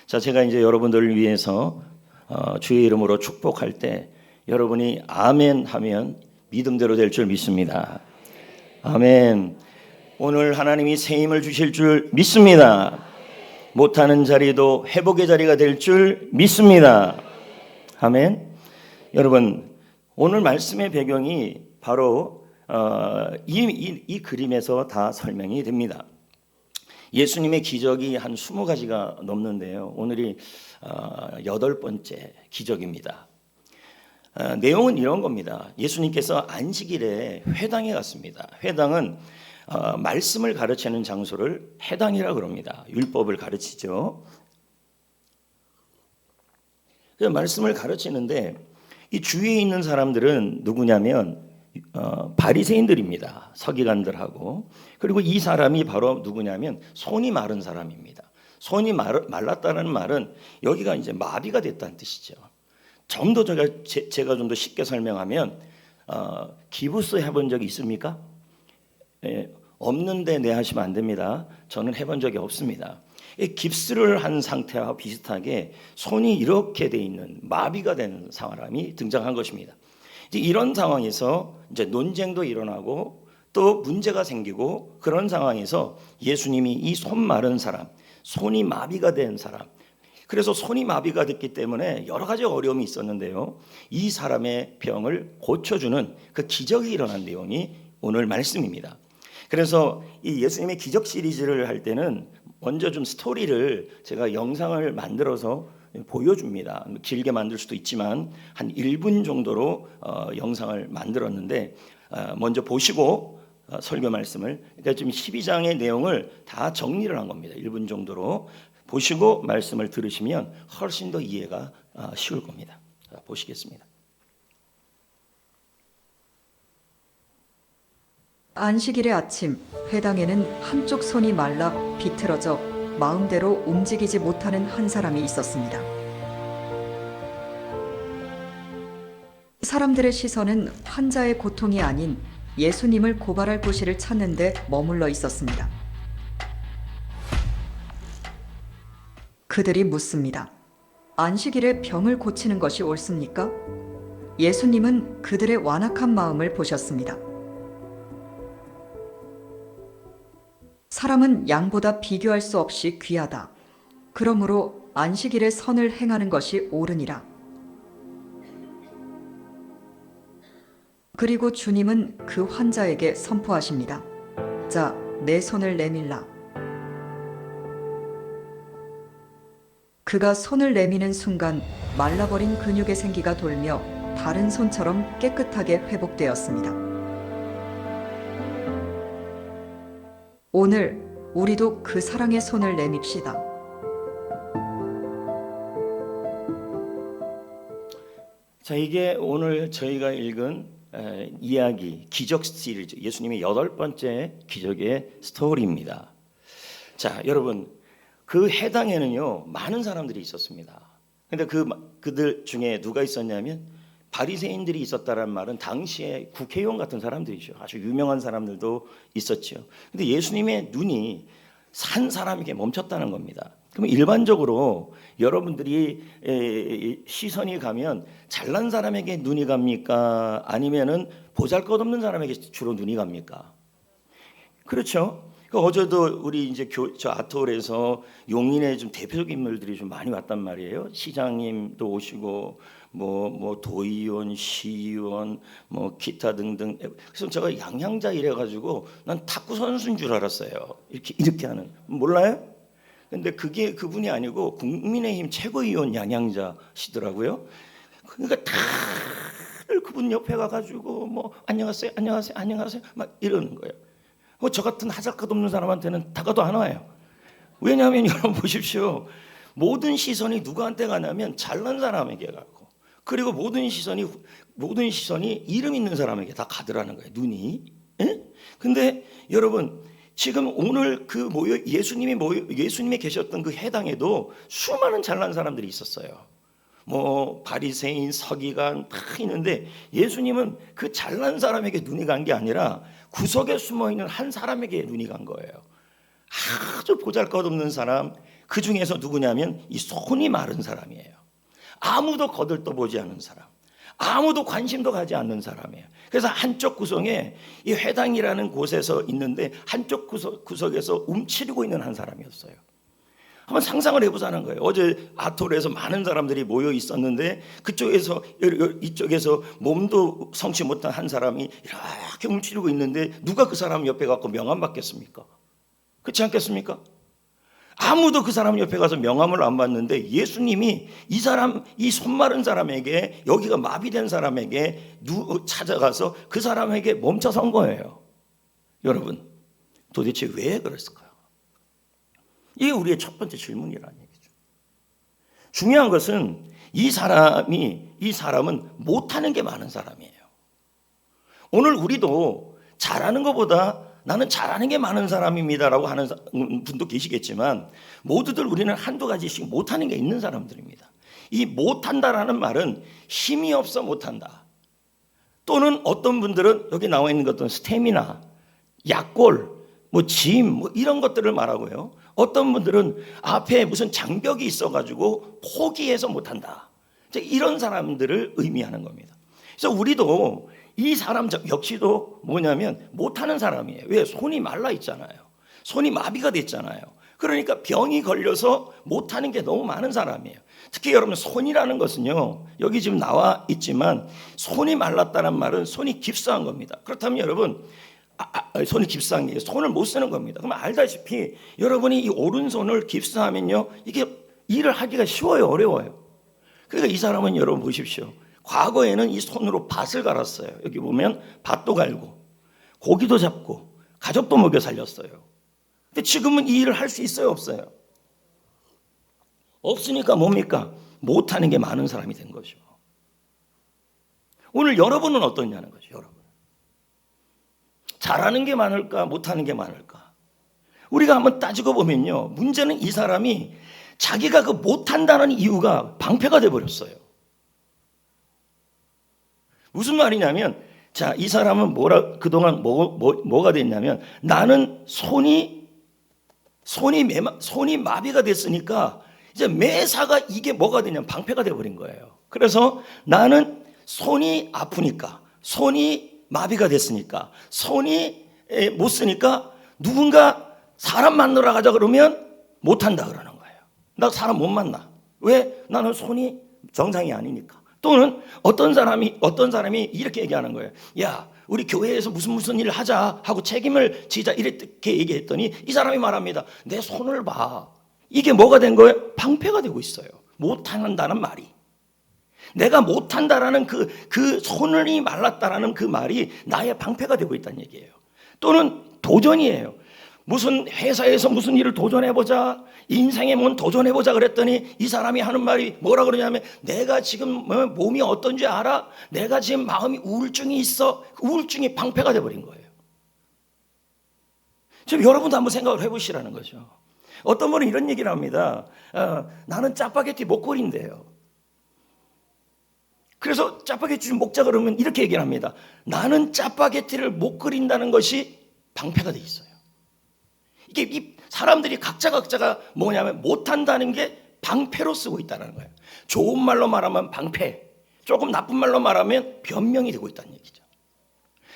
자, 제가 이제 여러분들을 위해서 주의 이름으로 축복할 때 여러분이 아멘 하면 믿음대로 될 줄 믿습니다. 아멘. 오늘 하나님이 새 힘을 주실 줄 믿습니다. 못하는 자리도 회복의 자리가 될 줄 믿습니다. 아멘. 여러분, 오늘 말씀의 배경이 바로 이 그림에서 다 설명이 됩니다. 예수님의 기적이 한 20가지가 넘는데요. 오늘이 8번째 기적입니다. 내용은 이런 겁니다. 예수님께서 안식일에 회당에 갔습니다. 회당은 말씀을 가르치는 장소를 회당이라 그럽니다. 율법을 가르치죠. 그래서 말씀을 가르치는데 이 주위에 있는 사람들은 누구냐면 바리새인들입니다. 서기관들하고. 그리고 이 사람이 바로 누구냐면 손이 마른 사람입니다. 손이 말랐다는 말은 여기가 이제 마비가 됐다는 뜻이죠. 좀 더 제가 좀 더 쉽게 설명하면 기부스 해본 적이 있습니까? 없는데 네 하시면 안 됩니다. 저는 해본 적이 없습니다. 깁스를 한 상태와 비슷하게 손이 이렇게 돼 있는 마비가 된 사람이 등장한 것입니다. 이제 이런 상황에서 이제 논쟁도 일어나고 또 문제가 생기고 그런 상황에서 예수님이 이 손 마른 사람, 손이 마비가 된 사람, 그래서 손이 마비가 됐기 때문에 여러 가지 어려움이 있었는데요. 이 사람의 병을 고쳐주는 그 기적이 일어난 내용이 오늘 말씀입니다. 그래서 이 예수님의 기적 시리즈를 할 때는 먼저 좀 스토리를 제가 영상을 만들어서 보여줍니다. 길게 만들 수도 있지만 한 1분 정도로 영상을 만들었는데 먼저 보시고 설교 말씀을, 그러니까 지금 12장의 내용을 다 정리를 한 겁니다. 1분 정도로 보시고 말씀을 들으시면 훨씬 더 이해가 쉬울 겁니다. 자, 보시겠습니다. 안식일의 아침, 회당에는 한쪽 손이 말라 비틀어져 마음대로 움직이지 못하는 한 사람이 있었습니다. 사람들의 시선은 환자의 고통이 아닌 예수님을 고발할 구실을 찾는 데 머물러 있었습니다. 그들이 묻습니다. 안식일에 병을 고치는 것이 옳습니까? 예수님은 그들의 완악한 마음을 보셨습니다. 사람은 양보다 비교할 수 없이 귀하다. 그러므로 안식일에 선을 행하는 것이 옳으니라. 그리고 주님은 그 환자에게 선포하십니다. 자, 내 손을 내밀라. 그가 손을 내미는 순간 말라버린 근육의 생기가 돌며 다른 손처럼 깨끗하게 회복되었습니다. 오늘 우리도 그 사랑의 손을 내밉시다. 자, 이게 오늘 저희가 읽은 이야기, 기적 시리즈, 예수님의 8번째 기적의 스토리입니다. 자, 여러분, 그 해당에는요 많은 사람들이 있었습니다. 근데 그들 중에 누가 있었냐면 바리새인들이 있었다는 말은 당시에 국회의원 같은 사람들이죠. 아주 유명한 사람들도 있었죠. 근데 예수님의 눈이 산 사람에게 멈췄다는 겁니다. 그럼 일반적으로 여러분들이 시선이 가면 잘난 사람에게 눈이 갑니까? 아니면은 보잘것없는 사람에게 주로 눈이 갑니까? 그렇죠. 어제도 우리 이제 저 아트홀에서 용인의 좀 대표적 인물들이 좀 많이 왔단 말이에요. 시장님도 오시고 뭐 도의원, 시의원, 뭐 기타 등등. 그래서 제가 양양자 이래가지고 난 탁구 선수인 줄 알았어요. 이렇게 하는, 몰라요? 근데 그게 그분이 아니고 국민의힘 최고위원 양양자시더라고요. 그러니까 다들 그분 옆에 가가지고 뭐 안녕하세요, 안녕하세요, 안녕하세요 막 이러는 거예요. 저 같은 하잘것없는 사람한테는 다가도 안 와요. 왜냐하면 여러분 보십시오. 모든 시선이 누구한테 가냐면 잘난 사람에게 가고, 그리고 모든 시선이 이름 있는 사람에게 다 가더라는 거예요. 눈이. 근데 여러분 지금 오늘 예수님이 계셨던 그 해당에도 수많은 잘난 사람들이 있었어요. 뭐 바리새인, 서기관 다 있는데 예수님은 그 잘난 사람에게 눈이 간 게 아니라 구석에 숨어 있는 한 사람에게 눈이 간 거예요. 아주 보잘것없는 사람, 그 중에서 누구냐면 이 손이 마른 사람이에요. 아무도 거들떠보지 않는 사람, 아무도 관심도 가지 않는 사람이에요. 그래서 한쪽 구석에 이 회당이라는 곳에서 있는데 한쪽 구석에서 움츠리고 있는 한 사람이었어요. 한번 상상을 해보자는 거예요. 어제 아톨에서 많은 사람들이 모여 있었는데 그쪽에서 이쪽에서 몸도 성치 못한 한 사람이 이렇게 움츠리고 있는데 누가 그 사람 옆에 가서 명함 받겠습니까? 그렇지 않겠습니까? 아무도 그 사람 옆에 가서 명함을 안 받는데 예수님이 이 손 마른 사람에게, 여기가 마비된 사람에게 찾아가서 그 사람에게 멈춰선 거예요. 여러분, 도대체 왜 그랬을까요? 이게 우리의 첫 번째 질문이라는 얘기죠. 중요한 것은 이 사람은 못하는 게 많은 사람이에요. 오늘 우리도 잘하는 것보다 나는 잘하는 게 많은 사람입니다라고 하는 분도 계시겠지만 모두들 우리는 한두 가지씩 못하는 게 있는 사람들입니다. 이 못한다라는 말은 힘이 없어 못한다. 또는 어떤 분들은 여기 나와 있는 것들은 스태미나, 약골, 짐 이런 것들을 말하고요. 어떤 분들은 앞에 무슨 장벽이 있어가지고 포기해서 못한다. 이런 사람들을 의미하는 겁니다. 그래서 우리도 이 사람 역시도 뭐냐면 못하는 사람이에요. 왜? 손이 말라 있잖아요. 손이 마비가 됐잖아요. 그러니까 병이 걸려서 못하는 게 너무 많은 사람이에요. 특히 여러분, 손이라는 것은요, 여기 지금 나와 있지만 손이 말랐다는 말은 손이 깁스한 겁니다. 그렇다면 여러분, 손이 깁스한 게 손을 못 쓰는 겁니다. 그럼 알다시피 여러분이 이 오른손을 깁스하면요, 이게 일을 하기가 쉬워요, 어려워요? 그러니까 이 사람은 여러분 보십시오. 과거에는 이 손으로 밭을 갈았어요. 여기 보면 밭도 갈고 고기도 잡고 가족도 먹여 살렸어요. 근데 지금은 이 일을 할 수 있어요, 없어요? 없으니까 뭡니까? 못하는 게 많은 사람이 된 거죠. 오늘 여러분은 어떠냐는 거죠. 여러분, 잘하는 게 많을까, 못하는 게 많을까? 우리가 한번 따지고 보면요, 문제는 이 사람이 자기가 그 못한다는 이유가 방패가 돼버렸어요. 무슨 말이냐면, 자, 이 사람은 그동안 뭐가 됐냐면, 나는 손이 마비가 됐으니까 이제 매사가 이게 뭐가 되냐면 방패가 돼버린 거예요. 그래서 나는 손이 아프니까, 손이 마비가 됐으니까, 손이 못 쓰니까 누군가 사람 만나러 가자 그러면 못한다 그러는 거예요. 나 사람 못 만나. 왜? 나는 손이 정상이 아니니까. 또는 어떤 사람이 이렇게 얘기하는 거예요. 야, 우리 교회에서 무슨 일을 하자 하고 책임을 지자 이렇게 얘기했더니 이 사람이 말합니다. 내 손을 봐. 이게 뭐가 된 거예요? 방패가 되고 있어요. 못한다는 말이. 내가 못한다라는 그 손이 말랐다라는 그 말이 나의 방패가 되고 있다는 얘기예요. 또는 도전이에요. 무슨 회사에서 무슨 일을 도전해보자, 인생에 뭔 도전해보자 그랬더니 이 사람이 하는 말이 뭐라 그러냐면, 내가 지금 몸이 어떤지 알아? 내가 지금 마음이 우울증이 있어. 우울증이 방패가 돼버린 거예요. 지금 여러분도 한번 생각을 해보시라는 거죠. 어떤 분은 이런 얘기를 합니다. 나는 짜파게티 목걸이인데요. 그래서 짜파게티 좀 먹자 그러면 이렇게 얘기를 합니다. 나는 짜파게티를 못 그린다는 것이 방패가 돼 있어요. 이게 이 사람들이 각자가 뭐냐면 못한다는 게 방패로 쓰고 있다는 거예요. 좋은 말로 말하면 방패, 조금 나쁜 말로 말하면 변명이 되고 있다는 얘기죠.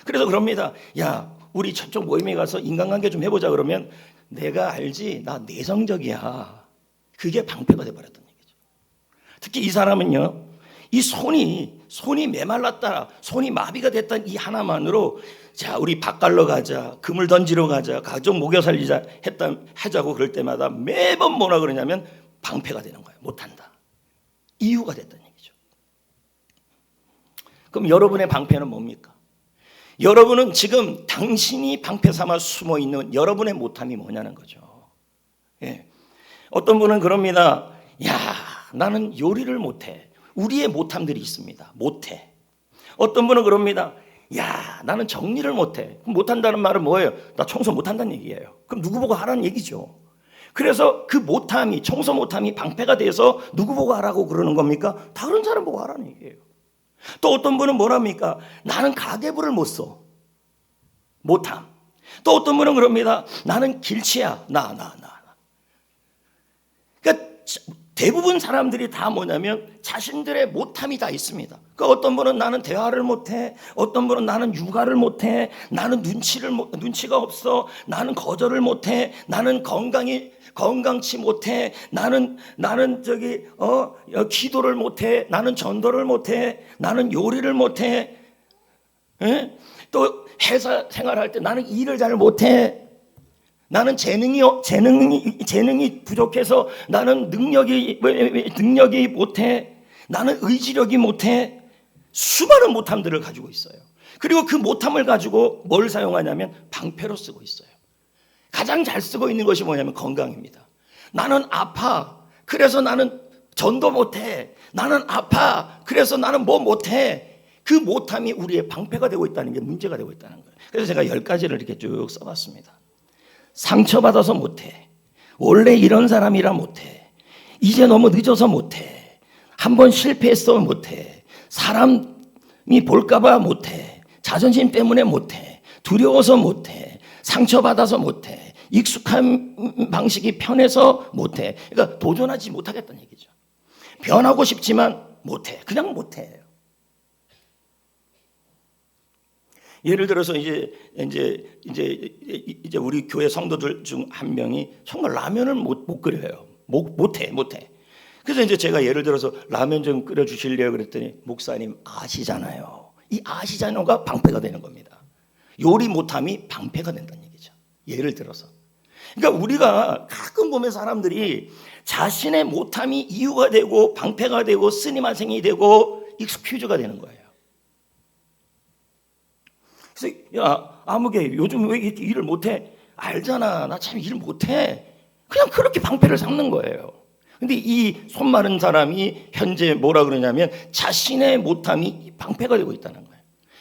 그래서 그럽니다. 야, 우리 저쪽 모임에 가서 인간관계 좀 해보자 그러면 내가 알지, 나 내성적이야. 그게 방패가 돼버렸다는 얘기죠. 특히 이 사람은요, 이 손이 메말랐다, 손이 마비가 됐다는 이 하나만으로, 자, 우리 밥 갈러 가자, 금을 던지러 가자, 가족 먹여 살리자 하자고 그럴 때마다 매번 뭐라 그러냐면 방패가 되는 거예요. 못한다. 이유가 됐다는 얘기죠. 그럼 여러분의 방패는 뭡니까? 여러분은 지금 당신이 방패 삼아 숨어 있는 여러분의 못함이 뭐냐는 거죠. 예. 어떤 분은 그럽니다. 야, 나는 요리를 못해. 우리의 못함들이 있습니다. 못해. 어떤 분은 그럽니다. 야, 나는 정리를 못해. 못한다는 말은 뭐예요? 나 청소 못한다는 얘기예요. 그럼 누구 보고 하라는 얘기죠. 그래서 그 못함이, 청소 못함이 방패가 돼서 누구 보고 하라고 그러는 겁니까? 다른 사람 보고 하라는 얘기예요. 또 어떤 분은 뭐랍니까? 나는 가계부를 못 써. 못함. 또 어떤 분은 그럽니다. 나는 길치야. 나. 대부분 사람들이 다 뭐냐면 자신들의 못함이 다 있습니다. 그 어떤 분은 나는 대화를 못해, 어떤 분은 나는 육아를 못해, 나는 눈치가 없어, 나는 거절을 못해, 나는 건강치 못해, 나는 기도를 못해, 나는 전도를 못해, 나는 요리를 못해, 또 회사 생활할 때 나는 일을 잘 못해. 나는 재능이 부족해서 나는 능력이 못해. 나는 의지력이 못해. 수많은 못함들을 가지고 있어요. 그리고 그 못함을 가지고 뭘 사용하냐면 방패로 쓰고 있어요. 가장 잘 쓰고 있는 것이 뭐냐면 건강입니다. 나는 아파. 그래서 나는 전도 못해. 나는 아파. 그래서 나는 뭐 못해. 그 못함이 우리의 방패가 되고 있다는 게 문제가 되고 있다는 거예요. 그래서 제가 10가지를 이렇게 쭉 써봤습니다. 상처받아서 못해. 원래 이런 사람이라 못해. 이제 너무 늦어서 못해. 한번 실패했어 못해. 사람이 볼까봐 못해. 자존심 때문에 못해. 두려워서 못해. 상처받아서 못해. 익숙한 방식이 편해서 못해. 그러니까 도전하지 못하겠다는 얘기죠. 변하고 싶지만 못해. 그냥 못해. 예를 들어서 이제 우리 교회 성도들 중 한 명이 정말 라면을 못 끓여요. 못해. 그래서 이제 제가 예를 들어서 라면 좀 끓여 주실래요? 그랬더니 목사님 아시잖아요. 이 아시잖아요가 방패가 되는 겁니다. 요리 못함이 방패가 된다는 얘기죠. 예를 들어서. 그러니까 우리가 가끔 보면 사람들이 자신의 못함이 이유가 되고 방패가 되고 스님한생이 되고 익스큐즈가 되는 거예요. 그래서 야 아무개 요즘 왜 이렇게 일을 못해? 알잖아 나 참 일 못해. 그냥 그렇게 방패를 삼는 거예요. 근데 이 손 마른 사람이 현재 뭐라 그러냐면 자신의 못함이 방패가 되고 있다는 거예요.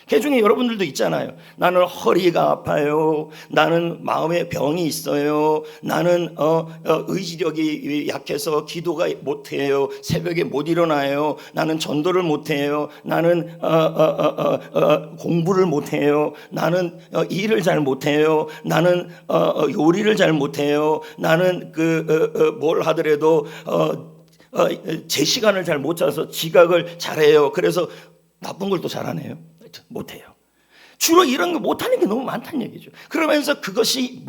그 중에 여러분들도 있잖아요. 나는 허리가 아파요. 나는 마음에 병이 있어요. 나는 의지력이 약해서 기도가 못해요. 새벽에 못 일어나요. 나는 전도를 못해요. 나는 공부를 못해요. 나는 일을 잘 못해요. 나는 요리를 잘 못해요. 나는 뭘 하더라도 제 시간을 잘 못 짜서 지각을 잘해요. 그래서 나쁜 걸 또 잘하네요. 못해요. 주로 이런 거 못하는 게 너무 많다는 얘기죠. 그러면서 그것이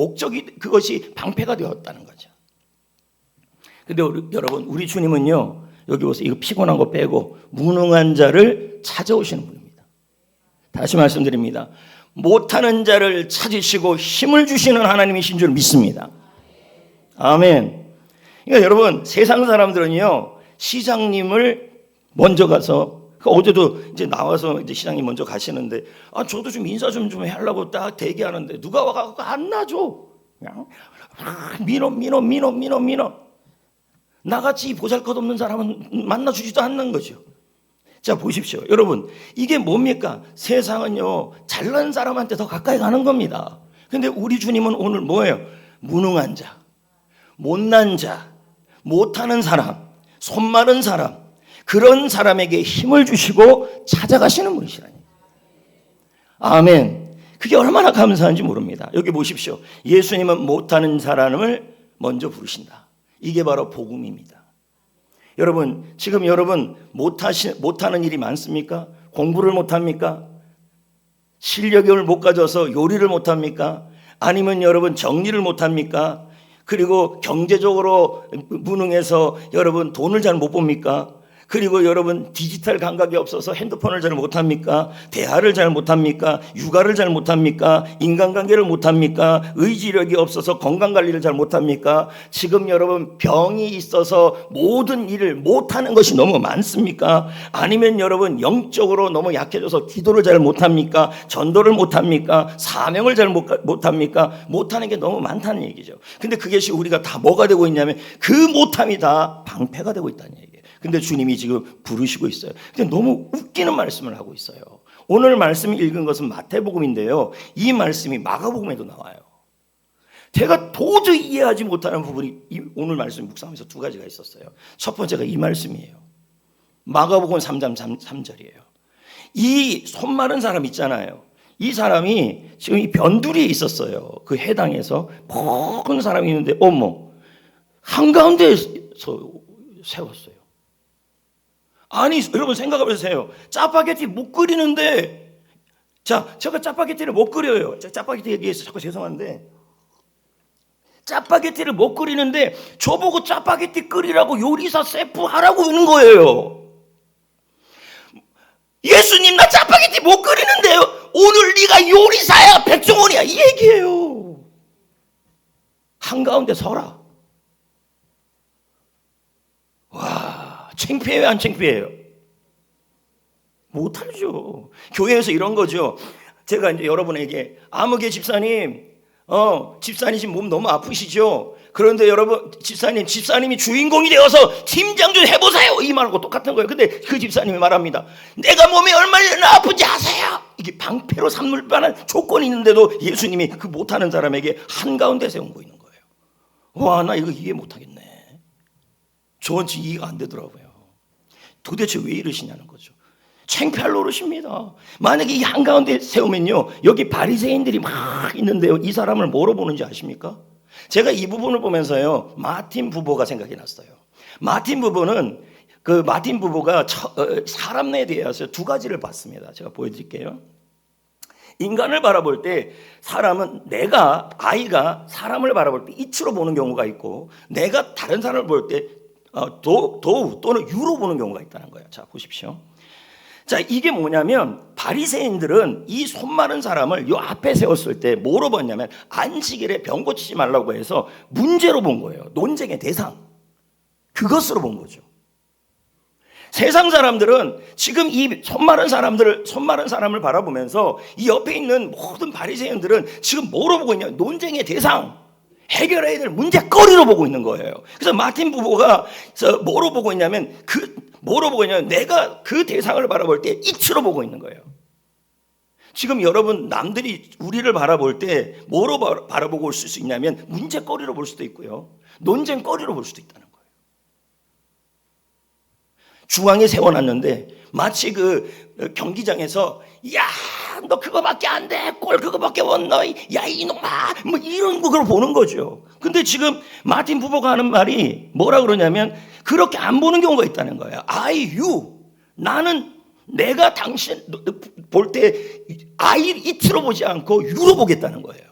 방패가 되었다는 거죠. 근데 여러분 우리 주님은요 여기 보세요. 이거 피곤한 거 빼고 무능한 자를 찾아오시는 분입니다. 다시 말씀드립니다. 못하는 자를 찾으시고 힘을 주시는 하나님이신 줄 믿습니다. 아멘. 그러니까 여러분 세상 사람들은요 시장님을 먼저 가서 어제도 이제 나와서 이제 시장님 먼저 가시는데 저도 좀 인사 좀 하려고 딱 대기하는데 누가 와가지고 안 놔줘. 그냥 민어. 나같이 보잘것없는 사람은 만나주지도 않는 거죠. 자 보십시오. 여러분 이게 뭡니까? 세상은요 잘난 사람한테 더 가까이 가는 겁니다. 근데 우리 주님은 오늘 뭐예요? 무능한 자, 못난 자, 못하는 사람, 손 마른 사람 그런 사람에게 힘을 주시고 찾아가시는 분이시라니. 아멘. 그게 얼마나 감사한지 모릅니다. 여기 보십시오. 예수님은 못하는 사람을 먼저 부르신다. 이게 바로 복음입니다. 여러분 지금 여러분 못하는 일이 많습니까? 공부를 못합니까? 실력을 못 가져서 요리를 못합니까? 아니면 여러분 정리를 못합니까? 그리고 경제적으로 무능해서 여러분 돈을 잘 못 봅니까? 그리고 여러분 디지털 감각이 없어서 핸드폰을 잘 못합니까? 대화를 잘 못합니까? 육아를 잘 못합니까? 인간관계를 못합니까? 의지력이 없어서 건강관리를 잘 못합니까? 지금 여러분 병이 있어서 모든 일을 못하는 것이 너무 많습니까? 아니면 여러분 영적으로 너무 약해져서 기도를 잘 못합니까? 전도를 못합니까? 사명을 잘 못합니까? 못하는 게 너무 많다는 얘기죠. 근데 그것이 우리가 다 뭐가 되고 있냐면 그 못함이 다 방패가 되고 있다는 얘기예요. 근데 주님이 지금 부르시고 있어요. 근데 너무 웃기는 말씀을 하고 있어요. 오늘 말씀 읽은 것은 마태복음인데요. 이 말씀이 마가복음에도 나와요. 제가 도저히 이해하지 못하는 부분이 오늘 말씀 묵상하면서 두 가지가 있었어요. 첫 번째가 이 말씀이에요. 마가복음 3장 3절이에요. 이 손 마른 사람 있잖아요. 이 사람이 지금 이 변두리에 있었어요. 그 해당에서 모든 사람이 있는데 어머 한가운데서 세웠어요. 아니 여러분 생각해 보세요. 짜파게티 못 끓이는데, 자 제가 짜파게티를 못 끓여요. 짜파게티 얘기해서 자꾸 죄송한데, 짜파게티를 못 끓이는데 저보고 짜파게티 끓이라고 요리사 셰프 하라고 하는 거예요. 예수님 나 짜파게티 못 끓이는데요. 오늘 네가 요리사야 백종원이야 이 얘기예요. 한가운데 서라. 와, 창피해요 안 창피해요? 못하죠. 교회에서 이런 거죠. 제가 이제 여러분에게 아무개 집사님, 집사님 지금 몸 너무 아프시죠? 그런데 여러분 집사님이 주인공이 되어서 팀장 좀 해보세요 이 말하고 똑같은 거예요. 근데 그 집사님이 말합니다. 내가 몸이 얼마나 아픈지 아세요? 이게 방패로 삼을 만한 조건이 있는데도 예수님이 그 못하는 사람에게 한가운데 세운 거 있는 거예요. 와, 나 이거 이해 못하겠네. 저는 이해가 안 되더라고요. 도대체 왜 이러시냐는 거죠. 창피할 노릇입니다. 만약에 이 한가운데 세우면요, 여기 바리새인들이 막 있는데요, 이 사람을 뭐로 보는지 아십니까? 제가 이 부분을 보면서요, 마틴 부보가 생각이 났어요. 마틴 부보가 사람에 대해서 두 가지를 봤습니다. 제가 보여드릴게요. 인간을 바라볼 때 사람은 아이가 사람을 바라볼 때 이치로 보는 경우가 있고, 내가 다른 사람을 볼 때 도우 또는 유로 보는 경우가 있다는 거예요. 자, 보십시오. 자, 이게 뭐냐면 바리새인들은 이 손 마른 사람을 요 앞에 세웠을 때 뭐로 봤냐면 안식일에 병 고치지 말라고 해서 문제로 본 거예요. 논쟁의 대상. 그것으로 본 거죠. 세상 사람들은 지금 이 손 마른 사람을 바라보면서 이 옆에 있는 모든 바리새인들은 지금 뭐로 보고 있냐? 논쟁의 대상. 해결해야 될 문제거리로 보고 있는 거예요. 그래서 마틴 부보가 뭐로 보고 있냐면 내가 그 대상을 바라볼 때 이치로 보고 있는 거예요. 지금 여러분 남들이 우리를 바라볼 때 뭐로 바라보고 올 수 있냐면 문제거리로 볼 수도 있고요, 논쟁거리로 볼 수도 있다는 거예요. 중앙에 세워놨는데 마치 그 경기장에서 야, 너 그거밖에 안 돼. 골 그거밖에 못 넣어. 야, 이놈아. 뭐 이런 거로 보는 거죠. 근데 지금 마틴 부보가 하는 말이 뭐라 그러냐면 그렇게 안 보는 경우가 있다는 거예요. 나는 내가 당신 볼 때 이치로 보지 않고 유로 보겠다는 거예요.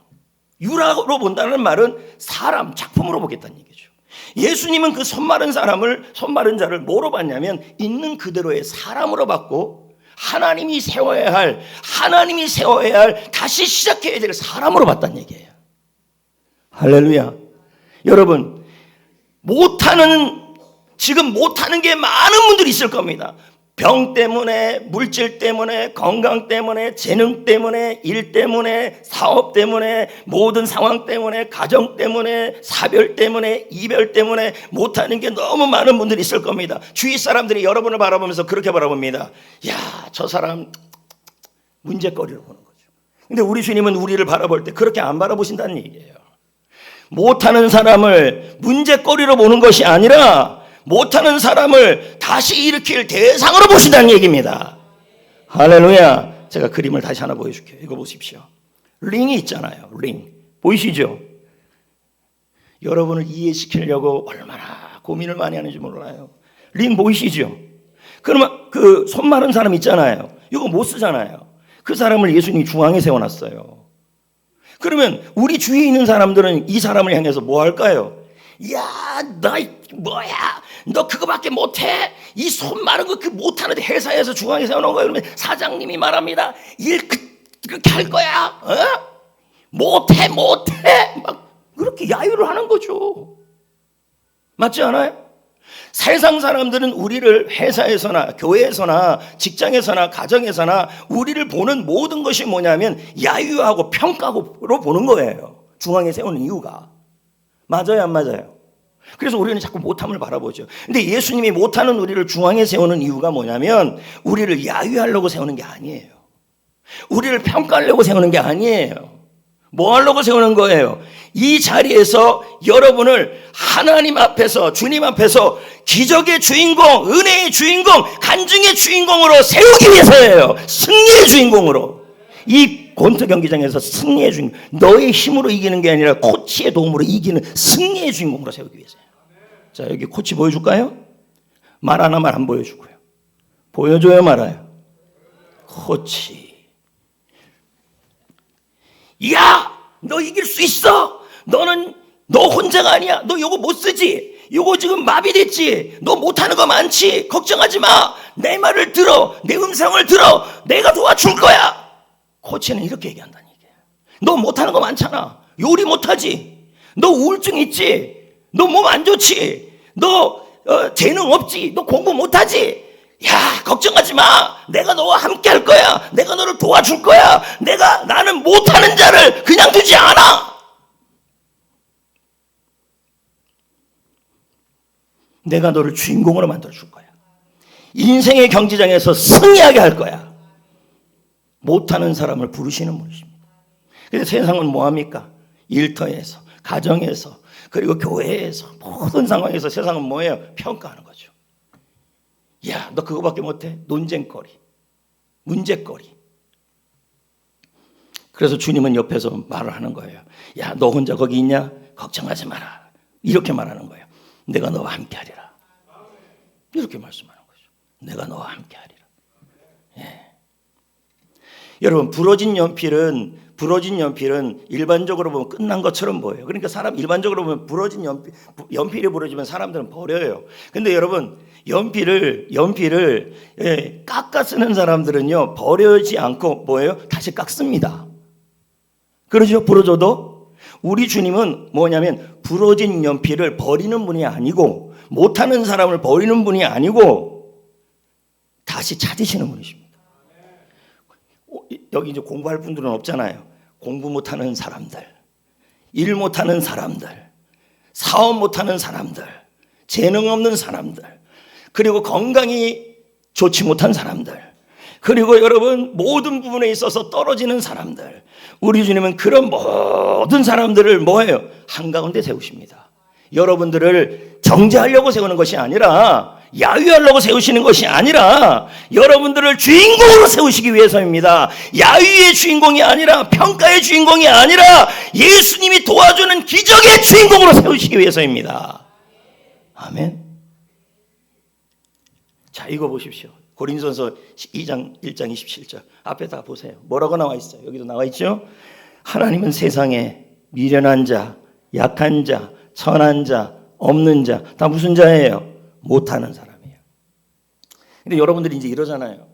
유라로 본다는 말은 사람, 작품으로 보겠다는 얘기죠. 예수님은 그 손 마른 자를 뭐로 봤냐면 있는 그대로의 사람으로 봤고, 하나님이 세워야 할 다시 시작해야 될 사람으로 봤다는 얘기예요. 할렐루야. 여러분, 지금 못하는 게 많은 분들이 있을 겁니다. 병 때문에, 물질 때문에, 건강 때문에, 재능 때문에, 일 때문에, 사업 때문에, 모든 상황 때문에, 가정 때문에, 사별 때문에, 이별 때문에 못하는 게 너무 많은 분들이 있을 겁니다. 주위 사람들이 여러분을 바라보면서 그렇게 바라봅니다. 야, 저 사람 문제거리로 보는 거죠. 근데 우리 주님은 우리를 바라볼 때 그렇게 안 바라보신다는 얘기예요. 못하는 사람을 문제거리로 보는 것이 아니라 못하는 사람을 다시 일으킬 대상으로 보신다는 얘기입니다. 할렐루야. 제가 그림을 다시 하나 보여줄게요. 이거 보십시오. 링이 있잖아요. 링 보이시죠? 여러분을 이해시키려고 얼마나 고민을 많이 하는지 몰라요. 링 보이시죠? 그러면 그 손 마른 사람 있잖아요. 이거 못 쓰잖아요. 그 사람을 예수님이 중앙에 세워놨어요. 그러면 우리 주위에 있는 사람들은 이 사람을 향해서 뭐 할까요? 야, 너 뭐야? 너 그거밖에 못해? 이 손 마른 거 그 못하는데 회사에서 중앙에 세워놓은 거야. 그러면 사장님이 말합니다. 일 그렇게 할 거야? 못해. 막 그렇게 야유를 하는 거죠. 맞지 않아요? 세상 사람들은 우리를 회사에서나 교회에서나 직장에서나 가정에서나 우리를 보는 모든 것이 뭐냐면 야유하고 평가로 보는 거예요. 중앙에 세우는 이유가. 맞아요, 안 맞아요? 그래서 우리는 자꾸 못함을 바라보죠. 근데 예수님이 못하는 우리를 중앙에 세우는 이유가 뭐냐면 우리를 야유하려고 세우는 게 아니에요. 우리를 평가하려고 세우는 게 아니에요. 뭐 하려고 세우는 거예요? 이 자리에서 여러분을 하나님 앞에서, 주님 앞에서 기적의 주인공, 은혜의 주인공, 간증의 주인공으로 세우기 위해서예요. 승리의 주인공으로. 이 권투 경기장에서 승리의 주인공, 너의 힘으로 이기는 게 아니라 코치의 도움으로 이기는 승리의 주인공으로 세우기 위해서요. 자, 여기 코치 보여줄까요? 말 하나만 안 보여주고요. 보여줘요, 말아요? 그렇지. 야! 너 이길 수 있어! 너 혼자가 아니야. 너 요거 못 쓰지? 요거 지금 마비됐지? 너 못하는 거 많지? 걱정하지 마. 내 말을 들어. 내 음성을 들어. 내가 도와줄 거야. 코치는 이렇게 얘기한다는 얘기야. 너 못하는 거 많잖아. 요리 못하지? 너 우울증 있지? 너 몸 안 좋지? 너 재능 없지? 너 공부 못하지? 야, 걱정하지 마. 내가 너와 함께 할 거야. 내가 너를 도와줄 거야. 나는 못하는 자를 그냥 두지 않아. 내가 너를 주인공으로 만들어줄 거야. 인생의 경기장에서 승리하게 할 거야. 못하는 사람을 부르시는 분이십니다. 근데 세상은 뭐합니까? 일터에서, 가정에서, 그리고 교회에서, 모든 상황에서 세상은 뭐예요? 평가하는 거죠. 야, 너 그거밖에 못해? 논쟁거리, 문제거리. 그래서 주님은 옆에서 말을 하는 거예요. 야, 너 혼자 거기 있냐? 걱정하지 마라. 이렇게 말하는 거예요. 내가 너와 함께 하리라. 이렇게 말씀하는 거죠. 내가 너와 함께 하리라. 예. 여러분, 부러진 연필은 일반적으로 보면 끝난 것처럼 보여요. 그러니까 일반적으로 보면 부러진 연필이 부러지면 사람들은 버려요. 근데 여러분, 연필을 깎아 쓰는 사람들은요, 버리지 않고 뭐예요? 다시 깎습니다. 그러죠? 부러져도. 우리 주님은 뭐냐면 부러진 연필을 버리는 분이 아니고, 못하는 사람을 버리는 분이 아니고 다시 찾으시는 분이십니다. 여기 이제 공부할 분들은 없잖아요. 공부 못하는 사람들, 일 못하는 사람들, 사업 못하는 사람들, 재능 없는 사람들, 그리고 건강이 좋지 못한 사람들, 그리고 여러분 모든 부분에 있어서 떨어지는 사람들, 우리 주님은 그런 모든 사람들을 뭐예요? 한가운데 세우십니다. 여러분들을 정죄하려고 세우는 것이 아니라, 야유하려고 세우시는 것이 아니라 여러분들을 주인공으로 세우시기 위해서입니다. 야유의 주인공이 아니라, 평가의 주인공이 아니라 예수님이 도와주는 기적의 주인공으로 세우시기 위해서입니다. 아멘. 자, 이거 보십시오. 고린도전서 2장 1장 27절 앞에 다 보세요. 뭐라고 나와 있어요? 여기도 나와 있죠. 하나님은 세상에 미련한 자, 약한 자, 천한 자, 없는 자, 다 무슨 자예요? 못하는 사람이에요. 근데 여러분들이 이제 이러잖아요.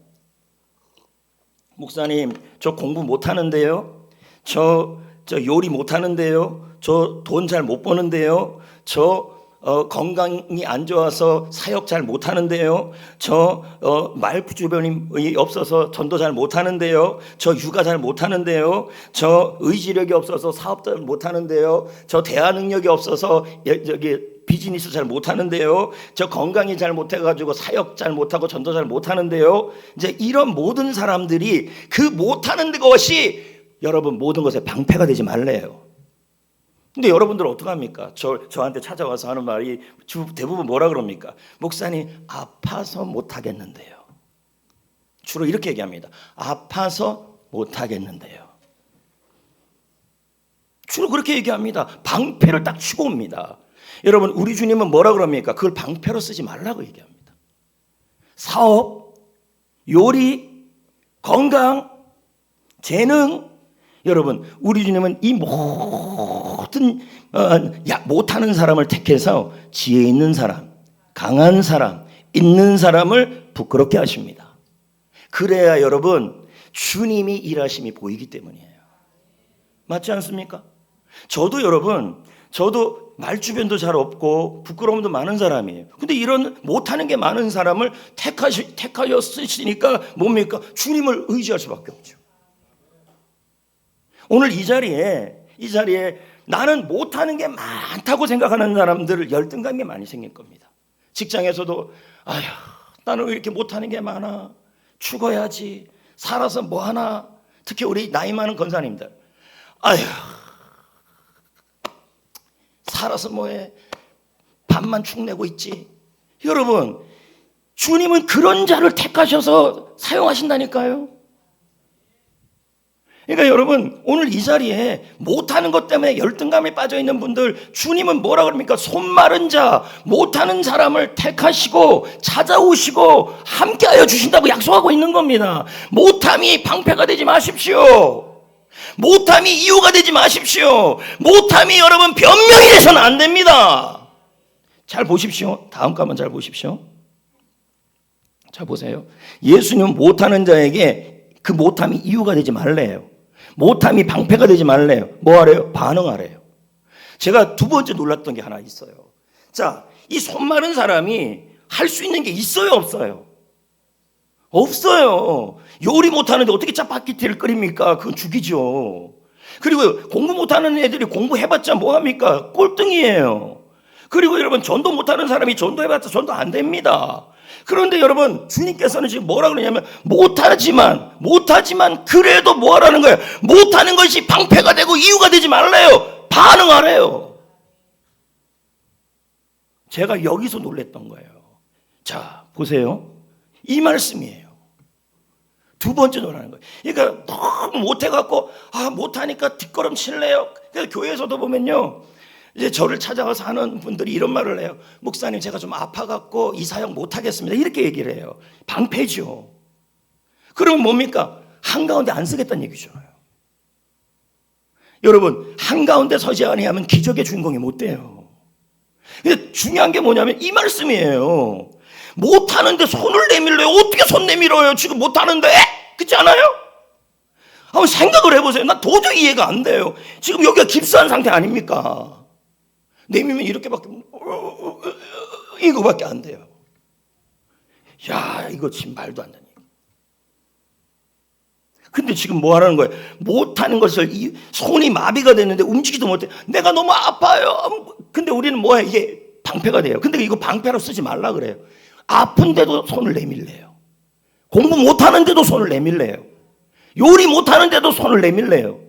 목사님, 저 공부 못하는데요. 저 요리 못하는데요. 저 돈 잘 못 버는데요. 저 건강이 안 좋아서 사역 잘 못하는데요. 저 말 주변이 없어서 전도 잘 못하는데요. 저 육아 잘 못하는데요. 저 의지력이 없어서 사업 잘 못하는데요. 저 대화 능력이 없어서 비즈니스 잘 못하는데요. 저 건강이 잘 못해가지고 사역 잘 못하고 전도 잘 못하는데요. 이제 이런 모든 사람들이 그 못하는 것이 여러분 모든 것에 방패가 되지 말래요. 근데 여러분들 어떡합니까? 저한테 찾아와서 하는 말이 대부분 뭐라 그럽니까? 목사님, 아파서 못하겠는데요. 주로 이렇게 얘기합니다. 아파서 못하겠는데요. 주로 그렇게 얘기합니다. 방패를 딱 치고 옵니다. 여러분, 우리 주님은 뭐라 그럽니까? 그걸 방패로 쓰지 말라고 얘기합니다. 사업, 요리, 건강, 재능. 여러분, 우리 주님은 이 모든 못하는 사람을 택해서 지혜 있는 사람, 강한 사람, 있는 사람을 부끄럽게 하십니다. 그래야 여러분 주님이 일하심이 보이기 때문이에요. 맞지 않습니까? 저도 말주변도 잘 없고 부끄러움도 많은 사람이에요. 근데 이런 못하는 게 많은 사람을 택하셨으니까 뭡니까? 주님을 의지할 수밖에 없죠. 오늘 이 자리에 나는 못하는 게 많다고 생각하는 사람들 열등감이 많이 생길 겁니다. 직장에서도 아휴, 나는 왜 이렇게 못하는 게 많아? 죽어야지. 살아서 뭐 하나? 특히 우리 나이 많은 권사님들, 아휴, 살아서 뭐해? 밥만 축내고 있지. 여러분, 주님은 그런 자를 택하셔서 사용하신다니까요. 그러니까 여러분, 오늘 이 자리에 못하는 것 때문에 열등감에 빠져 있는 분들, 주님은 뭐라 그럽니까? 손 마른 자, 못하는 사람을 택하시고 찾아오시고 함께하여 주신다고 약속하고 있는 겁니다. 못함이 방패가 되지 마십시오. 못함이 이유가 되지 마십시오. 못함이 여러분 변명이 돼서는 안 됩니다. 잘 보십시오. 다음 거 한번 잘 보십시오. 자, 보세요. 예수님은 못하는 자에게 그 못함이 이유가 되지 말래요. 못함이 방패가 되지 말래요. 뭐 하래요? 반응하래요. 제가 두 번째 놀랐던 게 하나 있어요. 자, 이 손 마른 사람이 할 수 있는 게 있어요, 없어요? 없어요. 요리 못하는데 어떻게 짜파게티를 끓입니까? 그건 죽이죠. 그리고 공부 못하는 애들이 공부해봤자 뭐합니까? 꼴등이에요. 그리고 여러분, 전도 못하는 사람이 전도해봤자 전도 안 됩니다. 그런데 여러분, 주님께서는 지금 뭐라 그러냐면 못하지만 그래도 뭐 하라는 거예요? 못하는 것이 방패가 되고 이유가 되지 말래요. 반응하래요. 제가 여기서 놀랬던 거예요. 자, 보세요. 이 말씀이에요. 두 번째 놀라는 거예요. 그러니까 너무 못해갖고 못하니까 뒷걸음 칠래요. 그래서 교회에서도 보면요, 이제 저를 찾아가서 하는 분들이 이런 말을 해요. 목사님, 제가 좀 아파갖고 이 사역 못하겠습니다. 이렇게 얘기를 해요. 방패죠. 그러면 뭡니까? 한가운데 안 쓰겠다는 얘기잖아요. 여러분, 한가운데 서지 아니하면 기적의 주인공이 못 돼요. 근데 중요한 게 뭐냐면 이 말씀이에요. 못하는데 손을 내밀래요? 어떻게 손 내밀어요? 지금 못하는데? 그렇지 않아요? 한번 생각을 해보세요. 나 도저히 이해가 안 돼요. 지금 여기가 깁스한 상태 아닙니까? 내밀면 이렇게밖에 이거밖에 안 돼요. 야, 이거 지금 말도 안 되니. 근데 지금 뭐 하라는 거예요? 못하는 것을 손이 마비가 됐는데 움직이도 못해. 내가 너무 아파요. 근데 우리는 뭐야? 이게 방패가 돼요. 근데 이거 방패로 쓰지 말라 그래요. 아픈데도 손을 내밀래요. 공부 못하는데도 손을 내밀래요. 요리 못하는데도 손을 내밀래요.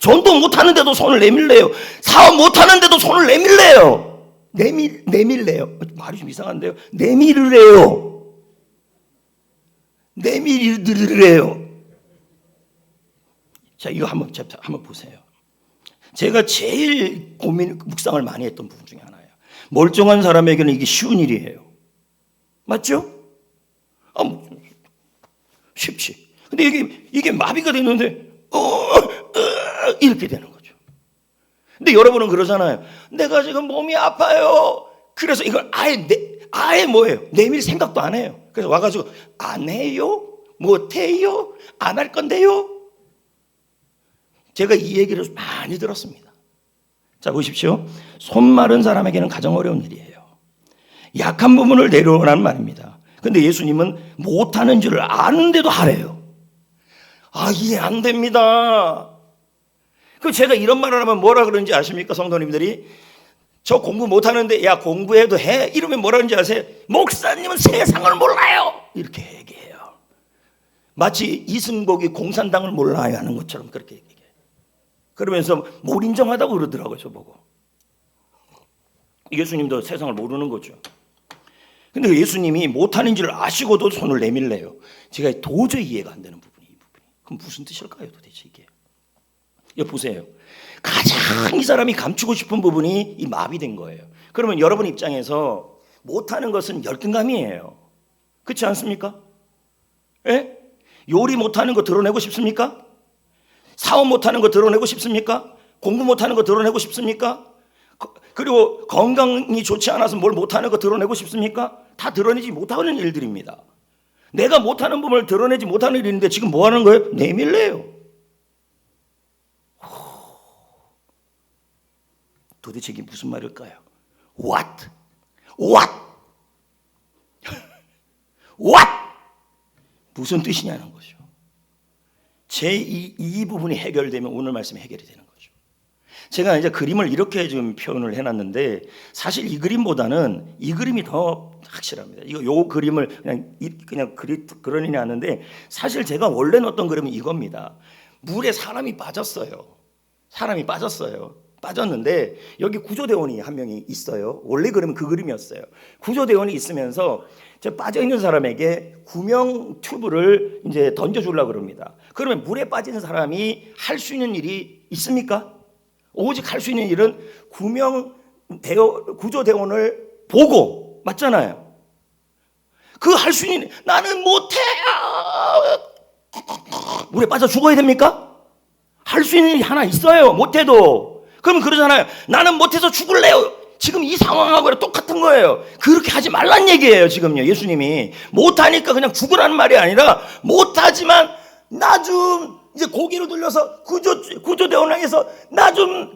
전도 못하는데도 손을 내밀래요. 사업 못하는데도 손을 내밀래요. 내밀래요. 말이 좀 이상한데요. 내밀으래요. 내밀으래요. 자, 이거 한번 보세요. 제가 제일 묵상을 많이 했던 부분 중에 하나예요. 멀쩡한 사람에게는 이게 쉬운 일이에요. 맞죠? 쉽지. 근데 이게 마비가 됐는데 이렇게 되는 거죠. 근데 여러분은 그러잖아요. 내가 지금 몸이 아파요. 그래서 이걸 아예 뭐예요? 내밀 생각도 안 해요. 그래서 와가지고 안 해요? 못해요? 안 할 건데요? 제가 이 얘기를 많이 들었습니다. 자, 보십시오. 손 마른 사람에게는 가장 어려운 일이에요. 약한 부분을 내려오라는 말입니다. 근데 예수님은 못하는 줄을 아는데도 하래요. 이해 안 됩니다. 그 제가 이런 말을 하면 뭐라 그러는지 아십니까, 성도님들이? 저 공부 못하는데 야, 공부해도 해? 이러면 뭐라 그러는지 아세요? 목사님은 세상을 몰라요. 이렇게 얘기해요. 마치 이승복이 공산당을 몰라야 하는 것처럼 그렇게 얘기해요. 그러면서 못 인정하다고 그러더라고요, 저보고. 예수님도 세상을 모르는 거죠. 근데 예수님이 못하는 줄 아시고도 손을 내밀래요. 제가 도저히 이해가 안 되는 부분이 이 부분이. 그럼 무슨 뜻일까요, 도대체 이게? 여기 보세요. 가장 이 사람이 감추고 싶은 부분이 이 마비된 거예요. 그러면 여러분 입장에서 못하는 것은 열등감이에요. 그렇지 않습니까? 예? 요리 못하는 거 드러내고 싶습니까? 사업 못하는 거 드러내고 싶습니까? 공부 못하는 거 드러내고 싶습니까? 그리고 건강이 좋지 않아서 뭘 못하는 거 드러내고 싶습니까? 다 드러내지 못하는 일들입니다. 내가 못하는 부분을 드러내지 못하는 일인데 지금 뭐 하는 거예요? 내밀래요. 도대체 이게 무슨 말일까요? What? 무슨 뜻이냐는 거죠. 이 부분이 해결되면 오늘 말씀이 해결이 되는 거죠. 제가 이제 그림을 이렇게 좀 표현을 해놨는데 사실 이 그림보다는 이 그림이 더 확실합니다. 요 그림을 그냥 그러니 하는데 사실 제가 원래 넣었던 그림은 이겁니다. 물에 사람이 빠졌어요. 빠졌는데 여기 구조대원이 한 명이 있어요. 원래 그러면 그 그림이었어요. 구조대원이 있으면서 저 빠져있는 사람에게 구명 튜브를 이제 던져주려고 그럽니다. 그러면 물에 빠진 사람이 할 수 있는 일이 있습니까? 오직 할 수 있는 일은 구조대원을 보고, 맞잖아요. 그 할 수 있는, 나는 못해! 물에 빠져 죽어야 됩니까? 할 수 있는 일이 하나 있어요. 못해도. 그럼 그러잖아요. 나는 못해서 죽을래요. 지금 이 상황하고 똑같은 거예요. 그렇게 하지 말란 얘기예요. 지금요. 예수님이 못하니까 그냥 죽으라는 말이 아니라, 못하지만 나 좀 이제 고개를 돌려서 구조대원에서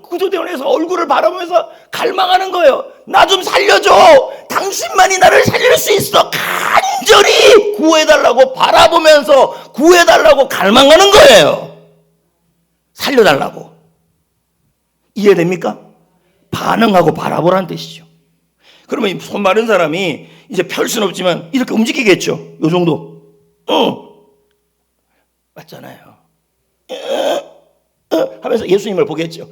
구조대원에서 얼굴을 바라보면서 갈망하는 거예요. 나 좀 살려줘. 당신만이 나를 살릴 수 있어. 간절히 구해달라고 바라보면서 구해달라고 갈망하는 거예요. 살려달라고. 이해됩니까? 반응하고 바라보라는 뜻이죠. 그러면 손 마른 사람이 이제 펼 수는 없지만 이렇게 움직이겠죠. 요 정도. 맞잖아요. 하면서 예수님을 보겠죠.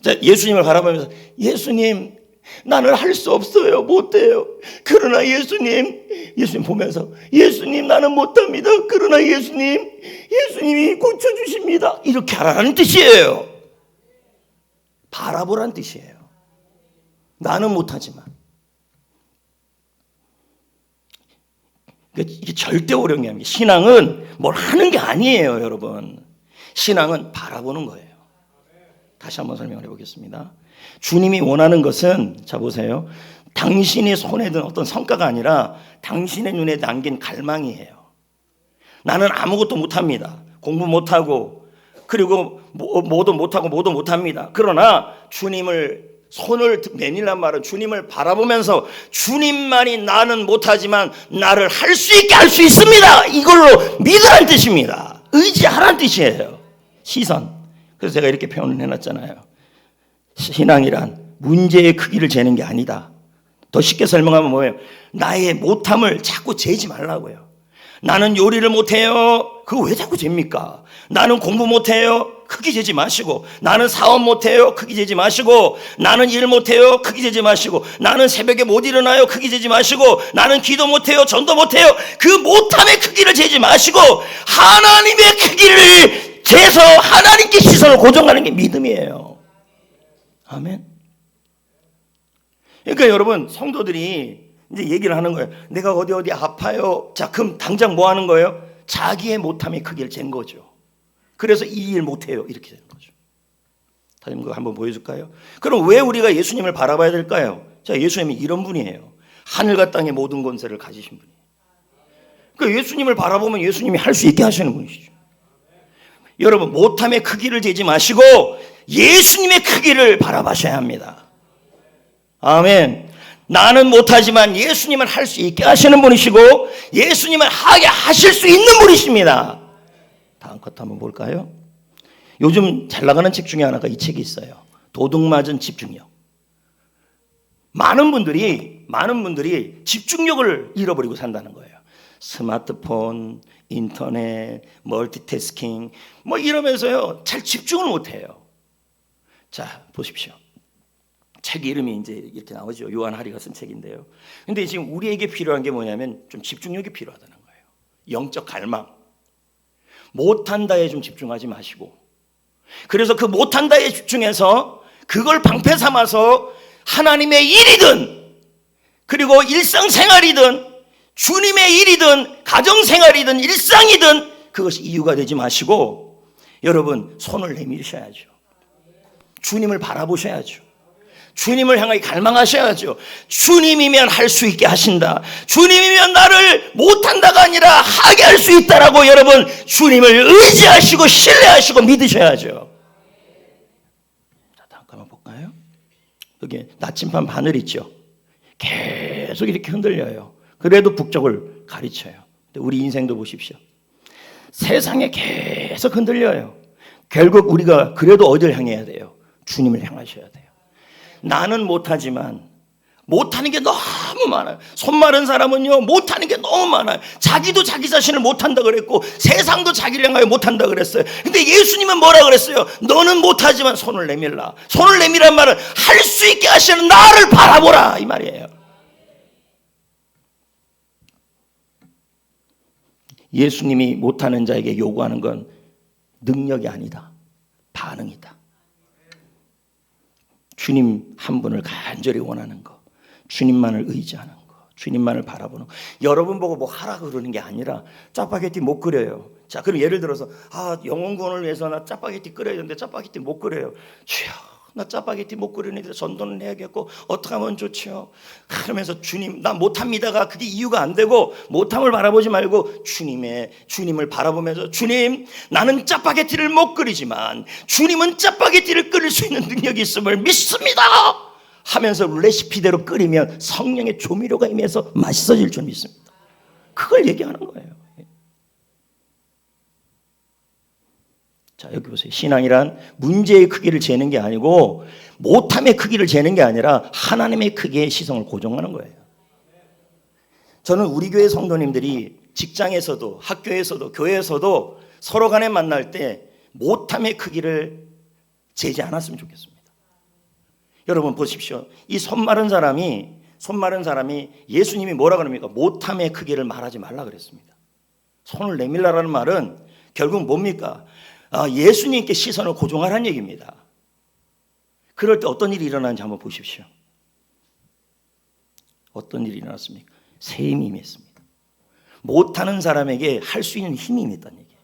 자, 예수님을 바라보면서 예수님, 나는 할 수 없어요. 못해요. 그러나 예수님 보면서 예수님, 나는 못합니다. 그러나 예수님이 고쳐주십니다. 이렇게 하라는 뜻이에요. 바라보라는 뜻이에요. 나는 못하지만. 이게 절대 어려운 게 아닙니다. 신앙은 뭘 하는 게 아니에요, 여러분. 신앙은 바라보는 거예요. 다시 한번 설명을 해보겠습니다. 주님이 원하는 것은, 자 보세요. 당신의 손에 든 어떤 성과가 아니라 당신의 눈에 담긴 갈망이에요. 나는 아무것도 못합니다. 공부 못하고, 그리고 뭐도 못합니다. 그러나 주님을, 손을 내밀란 말은 주님을 바라보면서 주님만이 나는 못하지만 나를 할 수 있게 할 수 있습니다. 이걸로 믿으라는 뜻입니다. 의지하라는 뜻이에요. 시선. 그래서 제가 이렇게 표현을 해놨잖아요. 신앙이란 문제의 크기를 재는 게 아니다. 더 쉽게 설명하면 뭐예요? 나의 못함을 자꾸 재지 말라고요. 나는 요리를 못해요. 그거 왜 자꾸 잽니까? 나는 공부 못해요. 크게 재지 마시고, 나는 사업 못해요. 크게 재지 마시고, 나는 일 못해요. 크게 재지 마시고, 나는 새벽에 못 일어나요. 크게 재지 마시고, 나는 기도 못해요. 전도 못해요. 그 못함의 크기를 재지 마시고 하나님의 크기를 재서 하나님께 시선을 고정하는 게 믿음이에요. 아멘. 그러니까 여러분, 성도들이 이제 얘기를 하는 거예요. 내가 어디 아파요. 자, 그럼 당장 뭐 하는 거예요? 자기의 못함의 크기를 잰 거죠. 그래서 이 일 못해요. 이렇게 되는 거죠. 다시 한번 한번 보여줄까요? 그럼 왜 우리가 예수님을 바라봐야 될까요? 자, 예수님이 이런 분이에요. 하늘과 땅의 모든 권세를 가지신 분이에요. 그러니까 예수님을 바라보면 예수님이 할 수 있게 하시는 분이시죠. 여러분, 못함의 크기를 재지 마시고 예수님의 크기를 바라봐셔야 합니다. 아멘. 나는 못하지만 예수님은 할 수 있게 하시는 분이시고 예수님은 하게 하실 수 있는 분이십니다. 다음 것 한번 볼까요? 요즘 잘 나가는 책 중에 하나가 이 책이 있어요. 도둑맞은 집중력. 많은 분들이 집중력을 잃어버리고 산다는 거예요. 스마트폰, 인터넷, 멀티태스킹 뭐 이러면서요 잘 집중을 못해요. 자, 보십시오. 책 이름이 이제 이렇게 나오죠. 요한 하리가 쓴 책인데요. 근데 지금 우리에게 필요한 게 뭐냐면 좀 집중력이 필요하다는 거예요. 영적 갈망. 못한다에 좀 집중하지 마시고, 그래서 그 못한다에 집중해서 그걸 방패 삼아서 하나님의 일이든 그리고 일상생활이든 주님의 일이든 가정생활이든 일상이든 그것이 이유가 되지 마시고 여러분 손을 내밀으셔야죠. 주님을 바라보셔야죠. 주님을 향하여 갈망하셔야죠. 주님이면 할 수 있게 하신다. 주님이면 나를 못한다가 아니라 하게 할 수 있다라고 여러분 주님을 의지하시고 신뢰하시고 믿으셔야죠. 자, 다음 거 한번 볼까요? 여기 나침반 바늘 있죠. 계속 이렇게 흔들려요. 그래도 북쪽을 가리쳐요. 근데 우리 인생도 보십시오. 세상에 계속 흔들려요. 결국 우리가 그래도 어디를 향해야 돼요? 주님을 향하셔야 돼요. 나는 못하지만 못하는 게 너무 많아요. 손 마른 사람은요, 못하는 게 너무 많아요. 자기도 자기 자신을 못한다 그랬고 세상도 자기를 향하여 못한다 그랬어요. 근데 예수님은 뭐라 그랬어요? 너는 못하지만 손을 내밀라. 손을 내밀란 말은 할 수 있게 하시는 나를 바라보라 이 말이에요. 예수님이 못하는 자에게 요구하는 건 능력이 아니다, 반응이다. 주님 한 분을 간절히 원하는 거, 주님만을 의지하는 거, 주님만을 바라보는 거. 여러분 보고 뭐 하라 그러는 게 아니라 짜파게티 못 끓여요. 자, 그럼 예를 들어서 영혼 구원을 위해서 나 짜파게티 끓여야 되는데 짜파게티 못 끓여요. 주여, 나 짜파게티 못 끓이는데 전도는 해야겠고 어떻게 하면 좋지요? 그러면서 주님 나 못합니다가 그게 이유가 안 되고, 못함을 바라보지 말고 주님을 바라보면서 주님 나는 짜파게티를 못 끓이지만 주님은 짜파게티를 끓일 수 있는 능력이 있음을 믿습니다 하면서 레시피대로 끓이면 성령의 조미료가 임해서 맛있어질 줄 믿습니다. 그걸 얘기하는 거예요. 자, 여기 보세요. 신앙이란 문제의 크기를 재는 게 아니고 못함의 크기를 재는 게 아니라 하나님의 크기에 시선을 고정하는 거예요. 저는 우리 교회 성도님들이 직장에서도 학교에서도 교회에서도 서로 간에 만날 때 못함의 크기를 재지 않았으면 좋겠습니다. 여러분 보십시오. 이 손 마른 사람이 예수님이 뭐라 그럽니까? 못함의 크기를 말하지 말라 그랬습니다. 손을 내밀라라는 말은 결국 뭡니까? 예수님께 시선을 고정하라는 얘기입니다. 그럴 때 어떤 일이 일어나는지 한번 보십시오. 어떤 일이 일어났습니까? 새 힘이 임했습니다. 못하는 사람에게 할 수 있는 힘이 임했다는 얘기예요.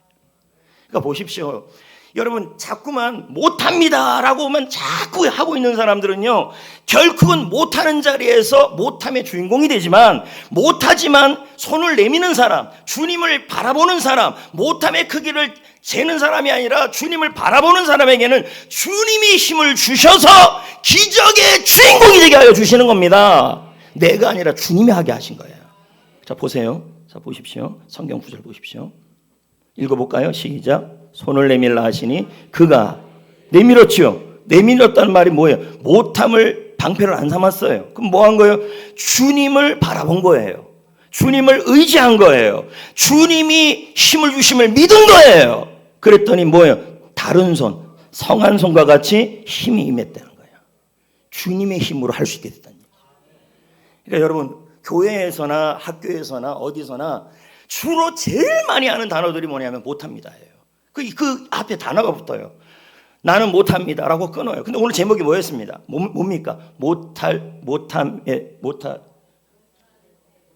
그러니까 보십시오. 여러분 자꾸만 못합니다라고만 자꾸 하고 있는 사람들은요, 결국은 못하는 자리에서 못함의 주인공이 되지만, 못하지만 손을 내미는 사람, 주님을 바라보는 사람, 못함의 크기를 재는 사람이 아니라 주님을 바라보는 사람에게는 주님이 힘을 주셔서 기적의 주인공이 되게 하여 주시는 겁니다. 내가 아니라 주님이 하게 하신 거예요. 자, 보세요. 자, 보십시오. 성경 구절 보십시오. 읽어볼까요? 시작. 손을 내밀라 하시니 그가 내밀었지요. 내밀었다는 말이 뭐예요? 못함을 방패를 안 삼았어요. 그럼 뭐 한 거예요? 주님을 바라본 거예요. 주님을 의지한 거예요. 주님이 힘을 주심을 믿은 거예요. 그랬더니 뭐예요? 다른 손, 성한 손과 같이 힘이 임했다는 거예요. 주님의 힘으로 할 수 있게 됐다는 거예요. 그러니까 여러분 교회에서나 학교에서나 어디서나 주로 제일 많이 하는 단어들이 뭐냐면 못합니다예요. 그 앞에 단어가 붙어요. 나는 못합니다라고 끊어요. 근데 오늘 제목이 뭐였습니다? 뭡니까?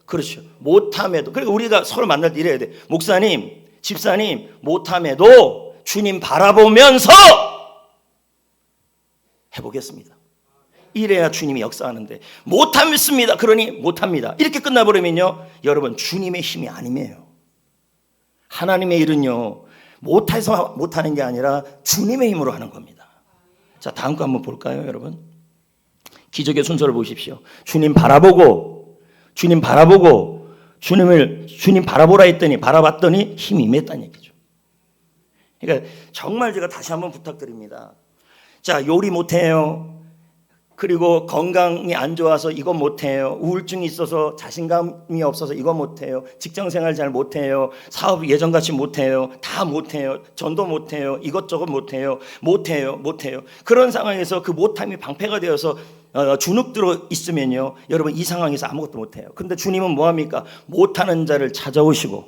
그렇죠. 못함에도. 그러니까 우리가 서로 만날 때 이래야 돼. 목사님, 집사님, 못함에도 주님 바라보면서 해보겠습니다. 이래야 주님이 역사하는데, 못합니다. 그러니 못합니다. 이렇게 끝나버리면요, 여러분 주님의 힘이 아니에요. 하나님의 일은요, 못해서 못하는 게 아니라 주님의 힘으로 하는 겁니다. 자, 다음 거 한번 볼까요, 여러분? 기적의 순서를 보십시오. 주님 바라보고 주님 바라보라 했더니 바라봤더니 힘이 임했다는 얘기죠. 그러니까 정말 제가 다시 한번 부탁드립니다. 자, 요리 못해요. 그리고 건강이 안 좋아서 이거 못해요. 우울증이 있어서 자신감이 없어서 이거 못해요. 직장생활 잘 못해요. 사업 예전같이 못해요. 다 못해요. 전도 못해요. 이것저것 못해요. 그런 상황에서 그 못함이 방패가 되어서 주눅들어 있으면요, 여러분 이 상황에서 아무것도 못해요. 그런데 주님은 뭐합니까? 못하는 자를 찾아오시고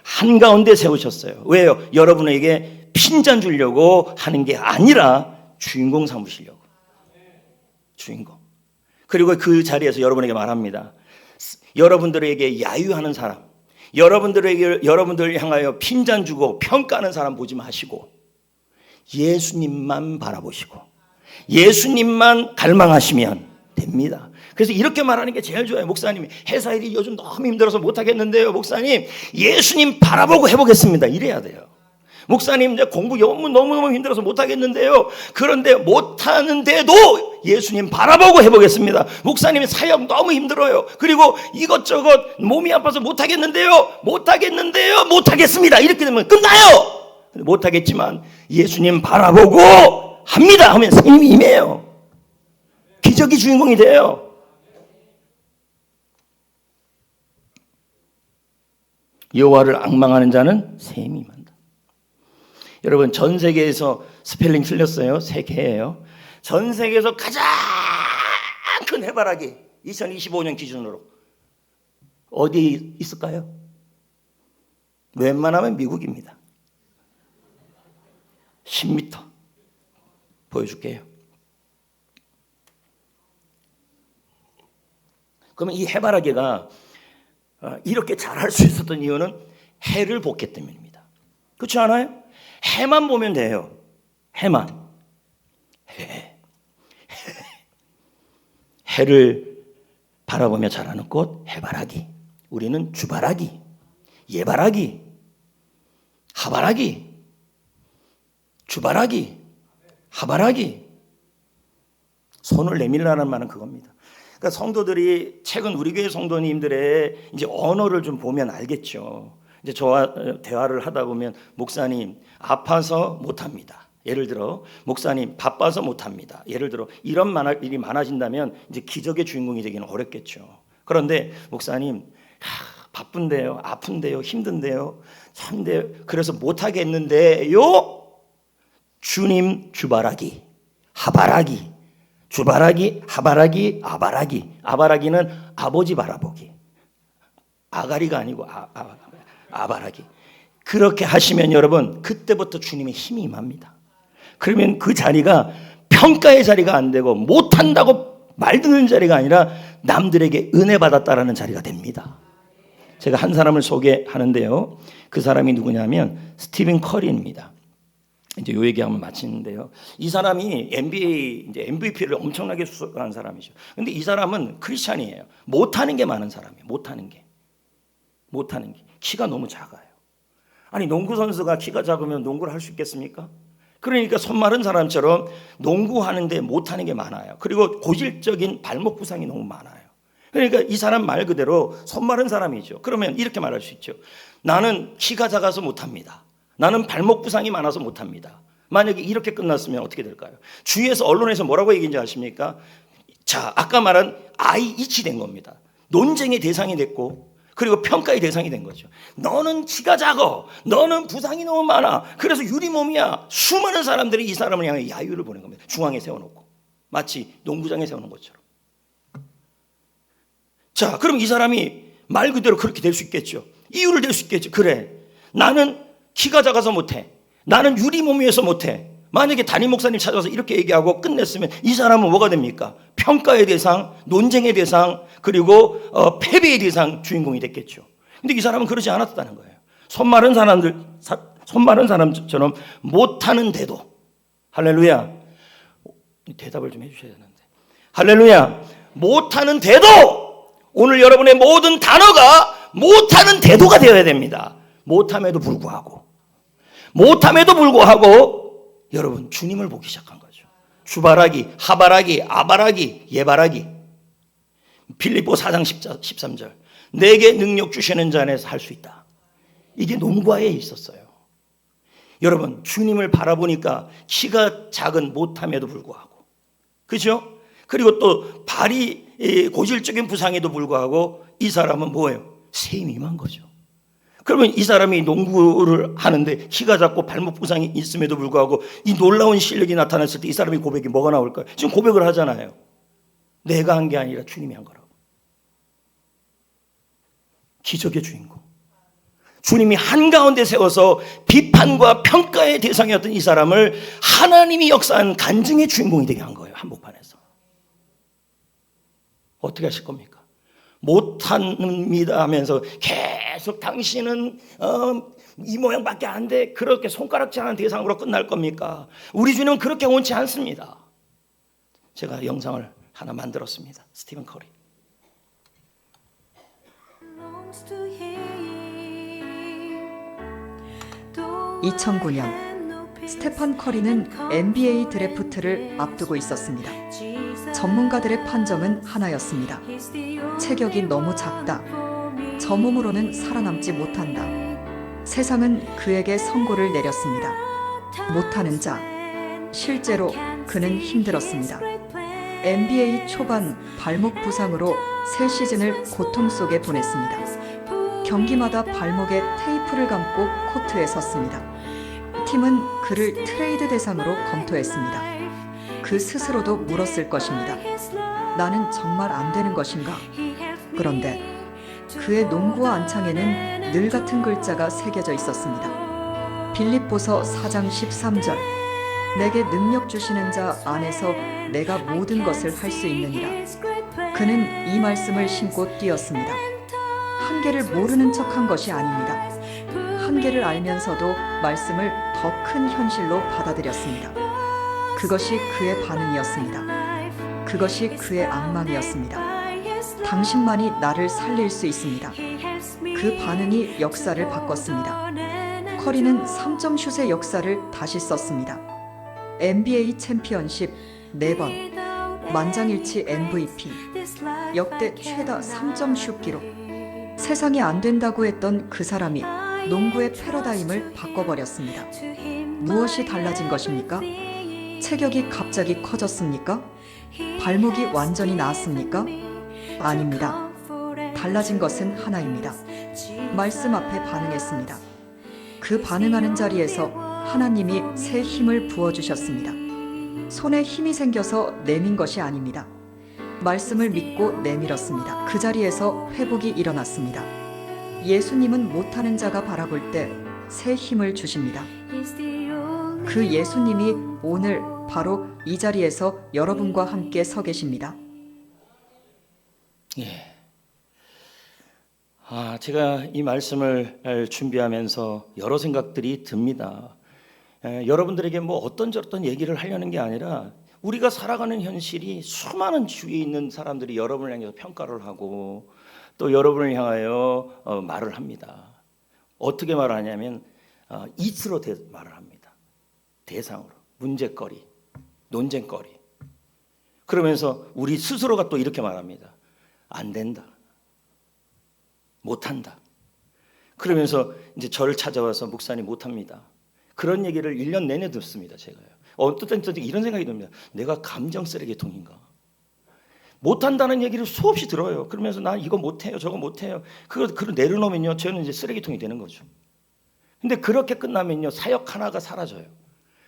한가운데 세우셨어요. 왜요? 여러분에게 핀잔 주려고 하는 게 아니라 주인공 삼으시려고. 주인공. 그리고 그 자리에서 여러분에게 말합니다. 여러분들에게 야유하는 사람, 여러분들을 향하여 핀잔 주고 평가하는 사람 보지 마시고 예수님만 바라보시고 예수님만 갈망하시면 됩니다. 그래서 이렇게 말하는 게 제일 좋아요. 목사님이 회사 일이 요즘 너무 힘들어서 못하겠는데요, 목사님 예수님 바라보고 해보겠습니다, 이래야 돼요. 목사님 이제 공부 너무너무 힘들어서 못하겠는데요, 그런데 못하는데도 예수님 바라보고 해보겠습니다. 목사님 사역 너무 힘들어요, 그리고 이것저것 몸이 아파서 못하겠습니다, 이렇게 되면 끝나요. 못하겠지만 예수님 바라보고 합니다 하면 힘이 임해요. 기적이 주인공이 돼요. 여호와를 앙망하는 자는 셈이 임한다. 여러분, 전 세계에서 스펠링 틀렸어요. 세 개예요. 전 세계에서 가장 큰 해바라기 2025년 기준으로 어디 있을까요? 웬만하면 미국입니다. 10m 보여줄게요. 그러면 이 해바라기가 이렇게 잘할 수 있었던 이유는 해를 봤기 때문입니다. 그렇지 않아요? 해만 보면 돼요. 해만. 해를 바라보며 자라는 꽃 해바라기. 우리는 주바라기, 예바라기, 하바라기, 주바라기, 하바라기. 손을 내밀라는 말은 그겁니다. 그러니까 성도들이 최근 우리 교회 성도님들의 이제 언어를 좀 보면 알겠죠. 이제 저와 대화를 하다 보면 목사님 아파서 못합니다. 예를 들어 목사님 바빠서 못합니다. 예를 들어 이런 일이 많아진다면 이제 기적의 주인공이 되기는 어렵겠죠. 그런데 목사님 바쁜데요, 아픈데요, 힘든데요, 참데요. 그래서 못하겠는데요. 주님 주바라기, 하바라기, 주바라기, 하바라기, 아바라기. 아바라기는 아버지 바라보기. 아가리가 아니고 아바라기. 그렇게 하시면 여러분 그때부터 주님의 힘이 임합니다. 그러면 그 자리가 평가의 자리가 안 되고 못한다고 말 듣는 자리가 아니라 남들에게 은혜 받았다라는 자리가 됩니다. 제가 한 사람을 소개하는데요. 그 사람이 누구냐면 스티븐 커리입니다. 이제 요 얘기하면 마치는데요. 이 사람이 NBA 이제 MVP를 엄청나게 수상한 사람이죠. 근데 이 사람은 크리스찬이에요. 못하는 게 많은 사람이에요. 못하는 게 키가 너무 작아요. 아니 농구 선수가 키가 작으면 농구를 할 수 있겠습니까? 그러니까 손 마른 사람처럼 농구하는데 못하는 게 많아요. 그리고 고질적인 발목 부상이 너무 많아요. 그러니까 이 사람 말 그대로 손 마른 사람이죠. 그러면 이렇게 말할 수 있죠. 나는 키가 작아서 못합니다. 나는 발목 부상이 많아서 못합니다. 만약에 이렇게 끝났으면 어떻게 될까요? 주위에서 언론에서 뭐라고 얘기인지 아십니까? 자, 아까 말한 아이이치 된 겁니다. 논쟁의 대상이 됐고 그리고 평가의 대상이 된 거죠. 너는 키가 작아. 너는 부상이 너무 많아. 그래서 유리몸이야. 수많은 사람들이 이 사람을 향해 야유를 보낸 겁니다. 중앙에 세워놓고 마치 농구장에 세우는 것처럼. 자, 그럼 이 사람이 말 그대로 그렇게 될 수 있겠죠. 이유를 댈 수 있겠죠. 그래, 나는 키가 작아서 못해. 나는 유리몸이어서 못해. 만약에 담임 목사님 찾아서 이렇게 얘기하고 끝냈으면 이 사람은 뭐가 됩니까? 평가의 대상, 논쟁의 대상, 그리고 패배의 대상 주인공이 됐겠죠. 근데 이 사람은 그러지 않았다는 거예요. 손 마른 사람처럼 못하는데도, 할렐루야, 대답을 좀 해주셔야 되는데, 할렐루야, 못하는데도 오늘 여러분의 모든 단어가 못하는데도가 되어야 됩니다. 못함에도 불구하고 여러분 주님을 보기 시작한 거죠. 주바라기, 하바라기, 아바라기, 예바라기. 빌립보 4장 13절. 내게 능력 주시는 자 안에서 할 수 있다. 이게 농구화에 있었어요. 여러분 주님을 바라보니까 키가 작은 못함에도 불구하고, 그렇죠? 그리고 또 발이 고질적인 부상에도 불구하고 이 사람은 뭐예요? 셈이 임한 거죠. 그러면 이 사람이 농구를 하는데 키가 작고 발목 부상이 있음에도 불구하고 이 놀라운 실력이 나타났을 때 이 사람의 고백이 뭐가 나올까요? 지금 고백을 하잖아요. 내가 한 게 아니라 주님이 한 거라고. 기적의 주인공. 주님이 한가운데 세워서 비판과 평가의 대상이었던 이 사람을 하나님이 역사한 간증의 주인공이 되게 한 거예요. 한복판에서. 어떻게 하실 겁니까? 못합니다 하면서 계속 당신은 이 모양밖에 안 돼. 그렇게 손가락질하는 대상으로 끝날 겁니까? 우리 주님은 그렇게 원치 않습니다. 제가 영상을 하나 만들었습니다. 스티븐 커리. 2009년 스테판 커리는 NBA 드래프트를 앞두고 있었습니다. 전문가들의 판정은 하나였습니다. 체격이 너무 작다. 저 몸으로는 살아남지 못한다. 세상은 그에게 선고를 내렸습니다. 못하는 자. 실제로 그는 힘들었습니다. NBA 초반 발목 부상으로 새 시즌을 고통 속에 보냈습니다. 경기마다 발목에 테이프를 감고 코트에 섰습니다. 팀은 그를 트레이드 대상으로 검토했습니다. 그 스스로도 물었을 것입니다. 나는 정말 안 되는 것인가? 그런데 그의 농구화 안창에는 늘 같은 글자가 새겨져 있었습니다. 빌립보서 4장 13절. 내게 능력 주시는 자 안에서 내가 모든 것을 할 수 있느니라. 그는 이 말씀을 신고 뛰었습니다. 한계를 모르는 척한 것이 아닙니다. 한계를 알면서도 말씀을 더 큰 현실로 받아들였습니다. 그것이 그의 반응이었습니다. 그것이 그의 악망이었습니다. 당신만이 나를 살릴 수 있습니다. 그 반응이 역사를 바꿨습니다. 커리는 3점 슛의 역사를 다시 썼습니다. NBA 챔피언십 4번, 만장일치 MVP, 역대 최다 3점 슛 기록. 세상이 안 된다고 했던 그 사람이 농구의 패러다임을 바꿔버렸습니다. 무엇이 달라진 것입니까? 체격이 갑자기 커졌습니까? 발목이 완전히 나았습니까? 아닙니다. 달라진 것은 하나입니다. 말씀 앞에 반응했습니다. 그 반응하는 자리에서 하나님이 새 힘을 부어주셨습니다. 손에 힘이 생겨서 내민 것이 아닙니다. 말씀을 믿고 내밀었습니다. 그 자리에서 회복이 일어났습니다. 예수님은 못하는 자가 바라볼 때 새 힘을 주십니다. 그 예수님이 오늘 바로 이 자리에서 여러분과 함께 서 계십니다. 예. 제가 이 말씀을 준비하면서 여러 생각들이 듭니다. 여러분들에게 뭐 어떤 얘기를 하려는 게 아니라 우리가 살아가는 현실이 수많은 주위에 있는 사람들이 여러분을 향해서 평가를 하고 또 여러분을 향하여 말을 합니다. 어떻게 말하냐면 이스로 말을 합니다. 대상으로, 문제거리, 논쟁거리. 그러면서 우리 스스로가 또 이렇게 말합니다. 안 된다. 못한다. 그러면서 이제 저를 찾아와서 목사님 못합니다. 그런 얘기를 1년 내내 듣습니다. 제가요. 어떤 때 이런 생각이 듭니다. 내가 감정 쓰레기통인가? 못한다는 얘기를 수없이 들어요. 그러면서 나 이거 못해요, 저거 못해요. 그걸 내려놓으면요, 저는 이제 쓰레기통이 되는 거죠. 근데 그렇게 끝나면요, 사역 하나가 사라져요.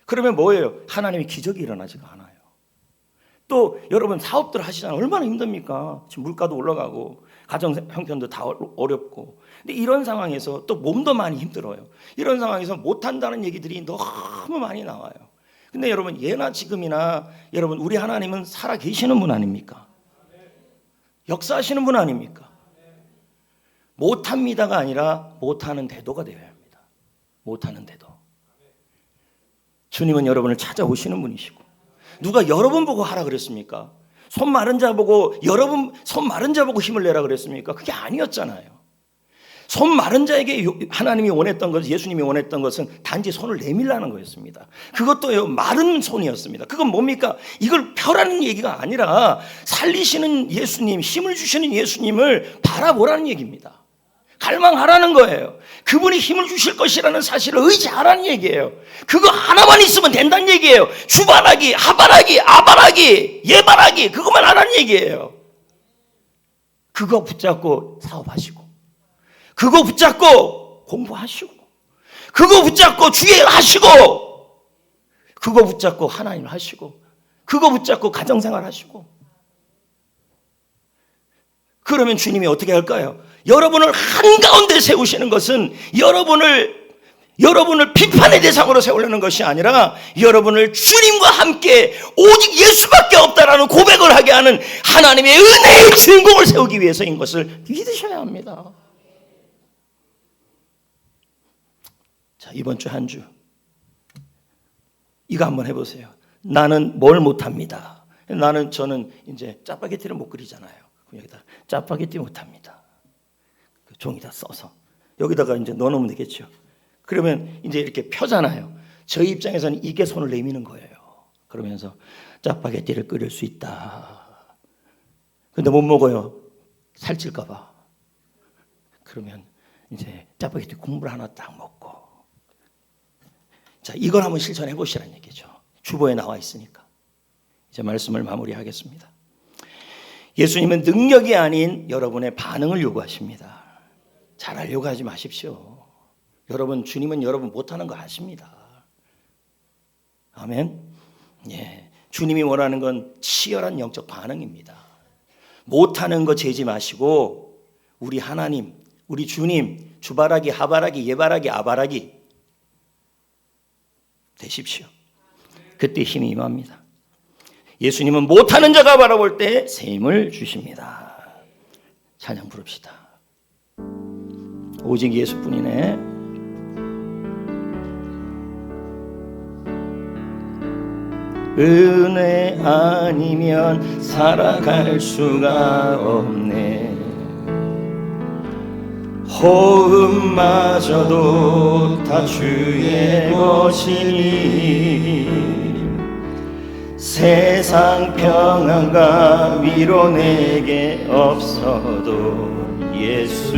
그러면 뭐예요? 하나님의 기적이 일어나지가 않아요. 또 여러분 사업들 하시잖아요. 얼마나 힘듭니까? 지금 물가도 올라가고 가정 형편도 다 어렵고. 근데 이런 상황에서 또 몸도 많이 힘들어요. 이런 상황에서 못한다는 얘기들이 너무 많이 나와요. 근데 여러분 예나 지금이나 여러분 우리 하나님은 살아 계시는 분 아닙니까? 역사하시는 분 아닙니까? 못합니다가 아니라 못하는 태도가 되어야 합니다. 못하는 태도. 주님은 여러분을 찾아오시는 분이시고 누가 여러분 보고 하라 그랬습니까? 손 마른 자 보고 여러분 손 마른 자 보고 힘을 내라 그랬습니까? 그게 아니었잖아요. 손 마른 자에게 하나님이 원했던 것은 예수님이 원했던 것은 단지 손을 내밀라는 거였습니다. 그것도 마른 손이었습니다. 그건 뭡니까? 이걸 펴라는 얘기가 아니라 살리시는 예수님, 힘을 주시는 예수님을 바라보라는 얘기입니다. 갈망하라는 거예요. 그분이 힘을 주실 것이라는 사실을 의지하라는 얘기예요. 그거 하나만 있으면 된다는 얘기예요. 주바라기, 하바라기, 아바라기, 예바라기 그것만 하라는 얘기예요. 그거 붙잡고 사업하시고 그거 붙잡고 공부하시고 그거 붙잡고 주일 하시고 그거 붙잡고 하나님 하시고 그거 붙잡고 가정생활 하시고 그러면 주님이 어떻게 할까요? 여러분을 한가운데 세우시는 것은 여러분을 비판의 대상으로 세우려는 것이 아니라 여러분을 주님과 함께 오직 예수밖에 없다라는 고백을 하게 하는 하나님의 은혜의 주인공을 세우기 위해서인 것을 믿으셔야 합니다. 자, 이번 주 한 주 이거 한번 해보세요. 나는 뭘 못합니다. 저는 이제 짜파게티를 못 끓이잖아요. 여기다 짜파게티 못합니다. 그 종이다 써서 여기다가 이제 넣어놓으면 되겠죠. 그러면 이제 이렇게 펴잖아요. 저희 입장에서는 이게 손을 내미는 거예요. 그러면서 짜파게티를 끓일 수 있다. 근데 못 먹어요. 살찔까 봐. 그러면 이제 짜파게티 국물 하나 딱 먹고. 자, 이걸 한번 실천해 보시라는 얘기죠. 주보에 나와 있으니까. 이제 말씀을 마무리하겠습니다. 예수님은 능력이 아닌 여러분의 반응을 요구하십니다. 잘하려고 하지 마십시오. 여러분, 주님은 여러분 못하는 거 아십니다. 아멘. 예, 주님이 원하는 건 치열한 영적 반응입니다. 못하는 거 재지 마시고 우리 하나님, 우리 주님 주바라기, 하바라기, 예바라기, 아바라기 되십시오. 그때 힘이 임합니다. 예수님은 못하는 자가 바라볼 때 새 힘을 주십니다. 찬양 부릅시다. 오직 예수뿐이네. 은혜 아니면 살아갈 수가 없네. 호흡마저도 다 주의 것이니 세상 평안과 위로 내게 없어도 예수,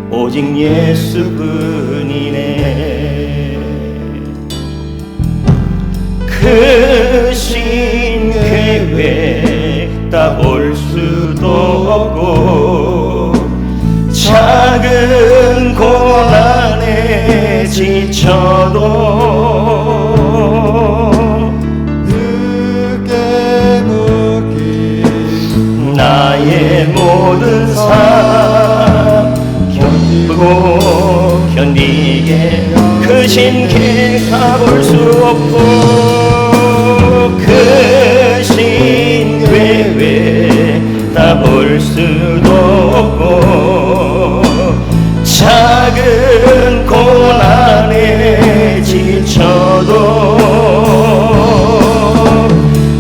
오직 예수뿐이네. 크신 계획 다 볼 수도 없고 작은 고난에 지쳐도 늦게 묶인 나의 모든 삶 견디게 크신 계획 다 볼 수 없고 크신 계획 다 볼 수도 없고 작은 고난에 지쳐도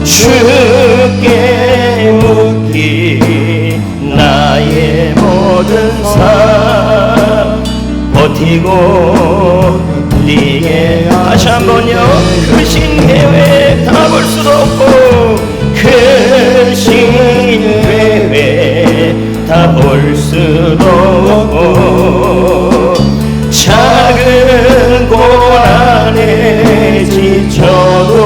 주께 묶인 나의 모든 삶 버티고 네게 다시 한번요. 크신 계획 다 볼 수도 없고 크신 계획 다 볼 수도 없고 작은 고난에 지쳐도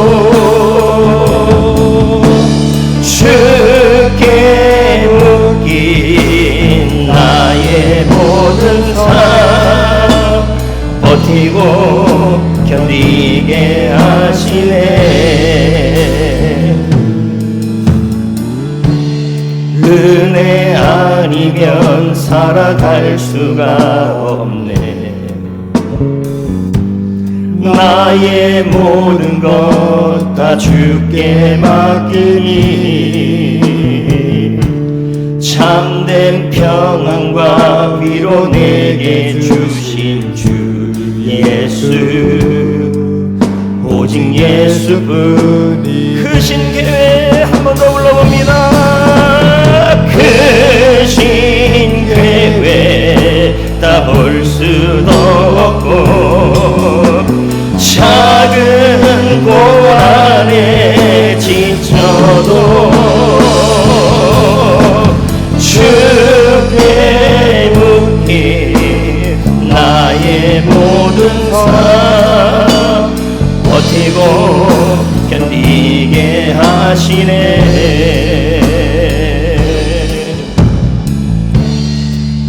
주께 묶인 나의 모든 삶 버티고 견디게 하시네. 은혜 아니면 살아갈 수가 없네. 나의 모든 것 다 주께 맡기니 참된 평안과 위로 내게 주신 주 예수, 오직 예수뿐이 크신 계획 한 번 더 불러봅니다. 크신 계획 다 볼 수도 없고 작은 고난에 지쳐도 주께 묶인 나의 모든 삶 버티고 견디게 하시네.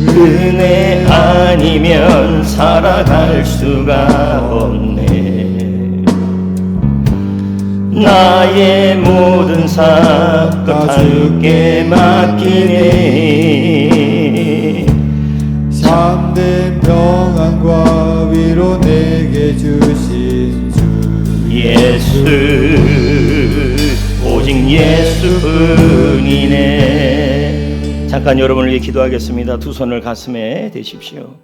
은혜 아니면 살아갈 수가 없네. 나의 모든 삶 다 주께 맡기니 참된 평안과 위로 내게 주신 주 예수, 오직 예수뿐이네. 잠깐 여러분을 위해 기도하겠습니다. 두 손을 가슴에 대십시오.